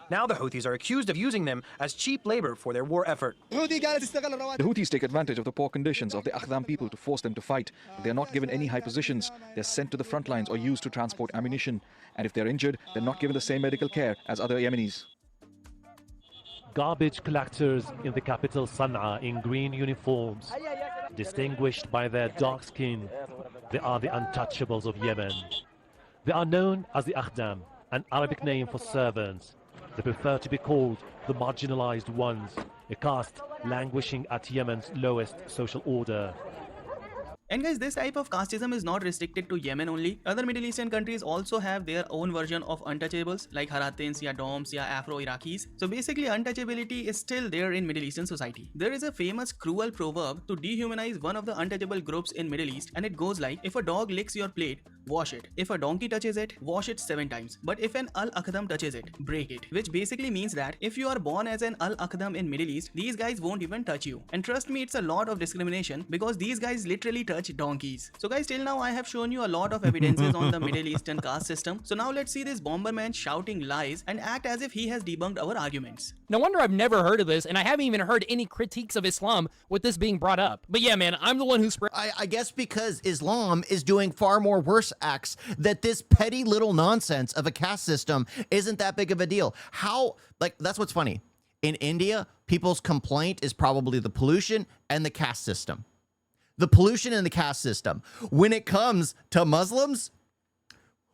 Now the Houthis are accused of using them as cheap labor for their war effort. The Houthis take advantage of the poor conditions of the Akhdam people to force them to fight. They are not given any high positions. They're sent to the front lines or used to transport ammunition. And if they're injured, they're not given the same medical care as other Yemenis. Garbage collectors in the capital Sana'a in green uniforms Distinguished by their dark skin, they are the untouchables of Yemen. They are known as the Akhdam, an Arabic name for servants. They prefer to be called the marginalized ones, a caste languishing at Yemen's lowest social order. And guys, this type of casteism is not restricted to Yemen only. Other Middle Eastern countries also have their own version of untouchables like Haratins, ya Doms, ya Afro-Iraqis. So basically, untouchability is still there in Middle Eastern society. There is a famous cruel proverb to dehumanize one of the untouchable groups in Middle East, and it goes like, if a dog licks your plate, wash it. If a donkey touches it, wash it 7 times. But if an Al-Akhdam touches it, break it. Which basically means that if you are born as an Al-Akhdam in Middle East, these guys won't even touch you. And trust me, it's a lot of discrimination because these guys literally touch donkeys. So guys, till now I have shown you a lot of evidences on the Middle Eastern caste system. So now let's see this Bomberman shouting lies and act as if he has debunked our arguments. No wonder I've never heard of this, and I haven't even heard any critiques of Islam with this being brought up. But yeah, man, I'm the one who spread. I guess because Islam is doing far more worse acts, that this petty little nonsense of a caste system isn't that big of a deal. How, like, that's what's funny. In India, people's complaint is probably the pollution and the caste system. The pollution and the caste system. When it comes to Muslims,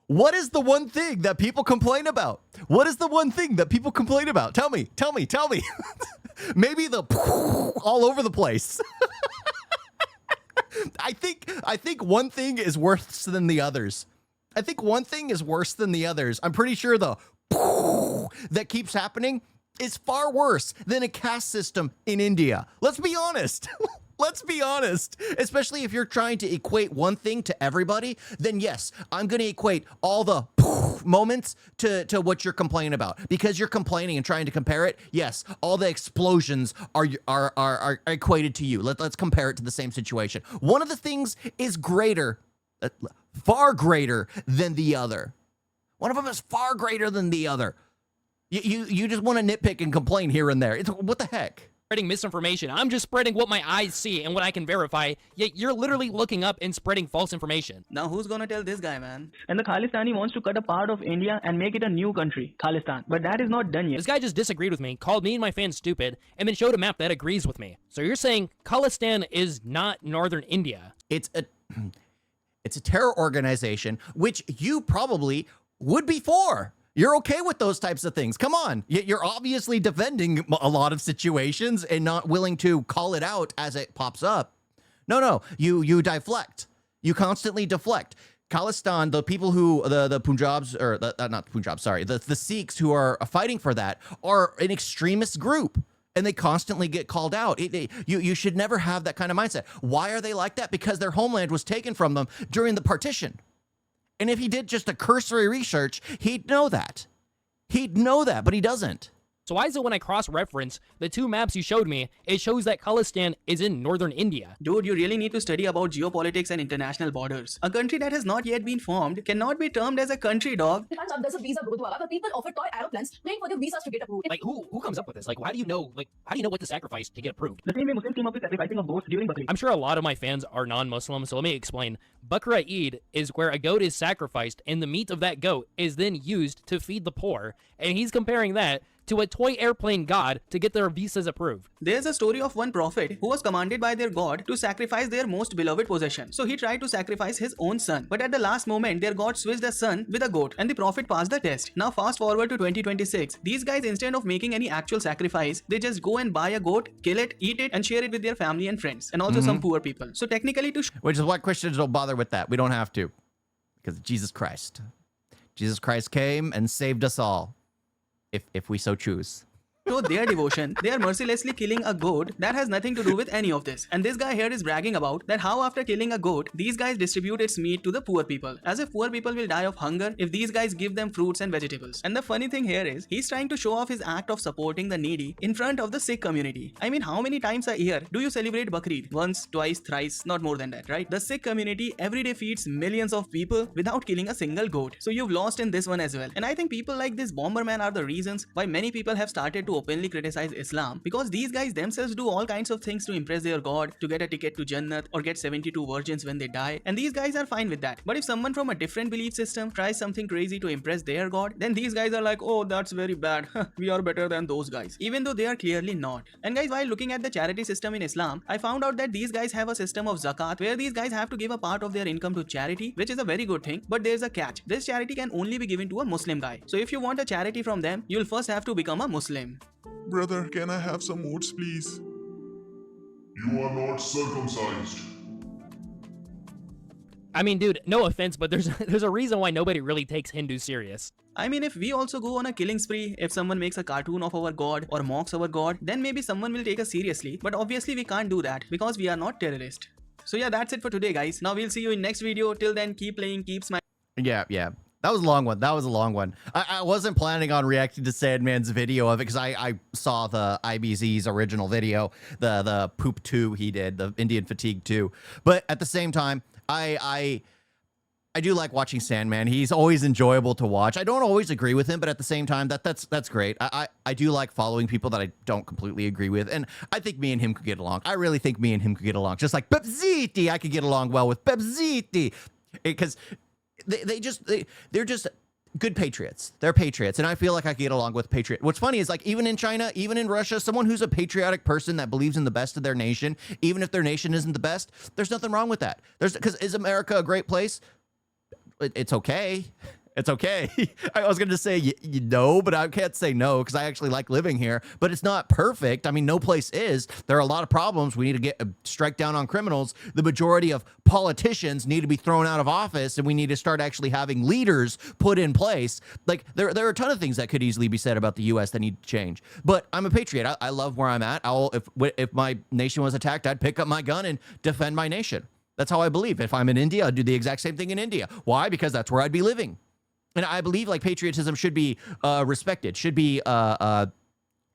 what is the one thing that people complain about? What is the one thing that people complain about? Tell me. Maybe the all over the place. I think one thing is worse than the others. I'm pretty sure the that keeps happening is far worse than a caste system in India. Let's be honest. Let's be honest. Especially if you're trying to equate one thing to everybody, then yes, I'm going to equate all the moments to what you're complaining about. Because you're complaining and trying to compare it, yes, all the explosions are equated to you. Let's compare it to the same situation. One of the things is greater, far greater than the other. One of them is far greater than the other. You just want to nitpick and complain here and there. It's what the heck? Spreading misinformation. I'm just spreading what my eyes see and what I can verify, yet you're literally looking up and spreading false information. Now who's gonna tell this guy, man? And the Khalistani wants to cut a part of India and make it a new country, Khalistan. But that is not done yet. This guy just disagreed with me, called me and my fans stupid, and then showed a map that agrees with me. So you're saying Khalistan is not northern India? It's a terror organization, which you probably would be for. You're okay with those types of things. Come on. You're obviously defending a lot of situations and not willing to call it out as it pops up. No, you deflect. You constantly deflect. Khalistan, the people who, the Punjabs, or not the Punjabs, sorry, the Sikhs who are fighting for that are an extremist group. And they constantly get called out. You should never have that kind of mindset. Why are they like that? Because their homeland was taken from them during the partition. And if he did just a cursory research, he'd know that. But he doesn't. So why is it when I cross-reference the two maps you showed me, it shows that Khalistan is in northern India? Dude, you really need to study about geopolitics and international borders. A country that has not yet been formed cannot be termed as a country, dog. There's a visa gurudwara where people offer toy aeroplanes paying for their visas to get approved. Like, who comes up with this? Like, how do you know what to sacrifice to get approved? The same way Muslims came up with sacrificing of goats during Bakri. I'm sure a lot of my fans are non-Muslim, so let me explain. Bakra Eid is where a goat is sacrificed, and the meat of that goat is then used to feed the poor, and he's comparing that to a toy airplane god to get their visas approved. There's a story of one prophet who was commanded by their god to sacrifice their most beloved possession. So he tried to sacrifice his own son. But at the last moment, their god switched the son with a goat and the prophet passed the test. Now fast forward to 2026. These guys, instead of making any actual sacrifice, they just go and buy a goat, kill it, eat it, and share it with their family and friends. And also some poor people. So technically which is why Christians don't bother with that. We don't have to. Because Jesus Christ. Jesus Christ came and saved us all. If we so choose. show their devotion, they are mercilessly killing a goat that has nothing to do with any of this. And this guy here is bragging about that how after killing a goat, these guys distribute its meat to the poor people. As if poor people will die of hunger if these guys give them fruits and vegetables. And the funny thing here is, he's trying to show off his act of supporting the needy in front of the Sikh community. I mean, how many times a year do you celebrate Bakrid? Once, twice, thrice, not more than that, right? The Sikh community every day feeds millions of people without killing a single goat. So you've lost in this one as well. And I think people like this Bomberman are the reasons why many people have started to to openly criticize Islam because these guys themselves do all kinds of things to impress their god, to get a ticket to Jannat or get 72 virgins when they die, and these guys are fine with that. But if someone from a different belief system tries something crazy to impress their god, then these guys are like, oh, that's very bad. We are better than those guys, even though they are clearly not. And guys, while looking at the charity system in Islam, I found out that these guys have a system of zakat where these guys have to give a part of their income to charity, which is a very good thing, but there's a catch. This charity can only be given to a Muslim guy. So if you want a charity from them, you'll first have to become a Muslim. Brother, can I have some oats, please? You are not circumcised. I mean, dude, no offense, but there's a reason why nobody really takes Hindus serious. I mean, if we also go on a killing spree, if someone makes a cartoon of our god or mocks our god, then maybe someone will take us seriously. But obviously we can't do that because we are not terrorists. So yeah, that's it for today, guys. Now we'll see you in next video. Till then, keep playing, keep smiling. Yeah. That was a long one. That was a long one. I wasn't planning on reacting to Sandman's video of it because I saw the IBZ's original video, the poop 2 he did, the Indian fatigue 2. But at the same time, I do like watching Sandman. He's always enjoyable to watch. I don't always agree with him, but at the same time, that's great. I do like following people that I don't completely agree with, and I think me and him could get along. I really think me and him could get along. Just like Pepziti, I could get along well with Pepziti because they're just good patriots. They're patriots, and I feel like I could get along with patriot. What's funny is, like, even in China, even in Russia, someone who's a patriotic person that believes in the best of their nation, even if their nation isn't the best, there's nothing wrong with that. Because is America a great place? It's okay. It's okay. I was going to say no, but I can't say no because I actually like living here. But it's not perfect. I mean, no place is. There are a lot of problems. We need to strike down on criminals. The majority of politicians need to be thrown out of office, and we need to start actually having leaders put in place. Like, there are a ton of things that could easily be said about the U.S. that need to change. But I'm a patriot. I love where I'm at. If my nation was attacked, I'd pick up my gun and defend my nation. That's how I believe. If I'm in India, I'd do the exact same thing in India. Why? Because that's where I'd be living. And I believe, like, patriotism should be respected, should be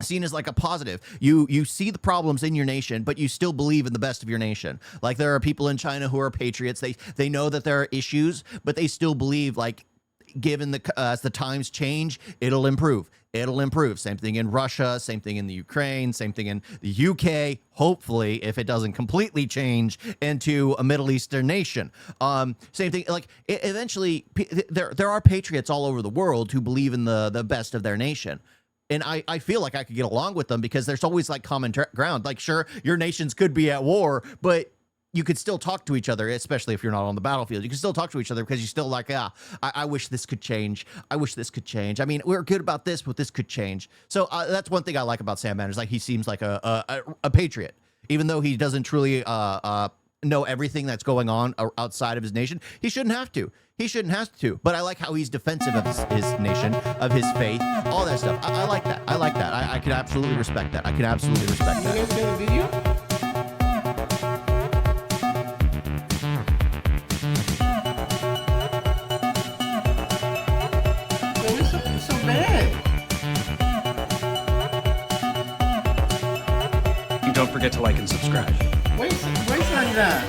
seen as like a positive. You see the problems in your nation, but you still believe in the best of your nation. Like, there are people in China who are patriots. They know that there are issues, but they still believe, like, given as the times change, it'll improve. It'll improve. Same thing in Russia, same thing in the Ukraine, same thing in the UK, hopefully, if it doesn't completely change into a Middle Eastern nation. Same thing, like, eventually, there are patriots all over the world who believe in the best of their nation. And I feel like I could get along with them because there's always, like, common ground. Like, sure, your nations could be at war, but you could still talk to each other, especially if you're not on the battlefield. You can still talk to each other because you're still like, I wish this could change. I wish this could change. I mean, we're good about this, but this could change. So that's one thing I like about Sandman is, like, he seems like a patriot, even though he doesn't truly know everything that's going on outside of his nation. He shouldn't have to. He shouldn't have to. But I like how he's defensive of his nation, of his faith, all that stuff. I like that. I like that. I can absolutely respect that. I can absolutely respect that. Don't forget to like and subscribe. Wait like that.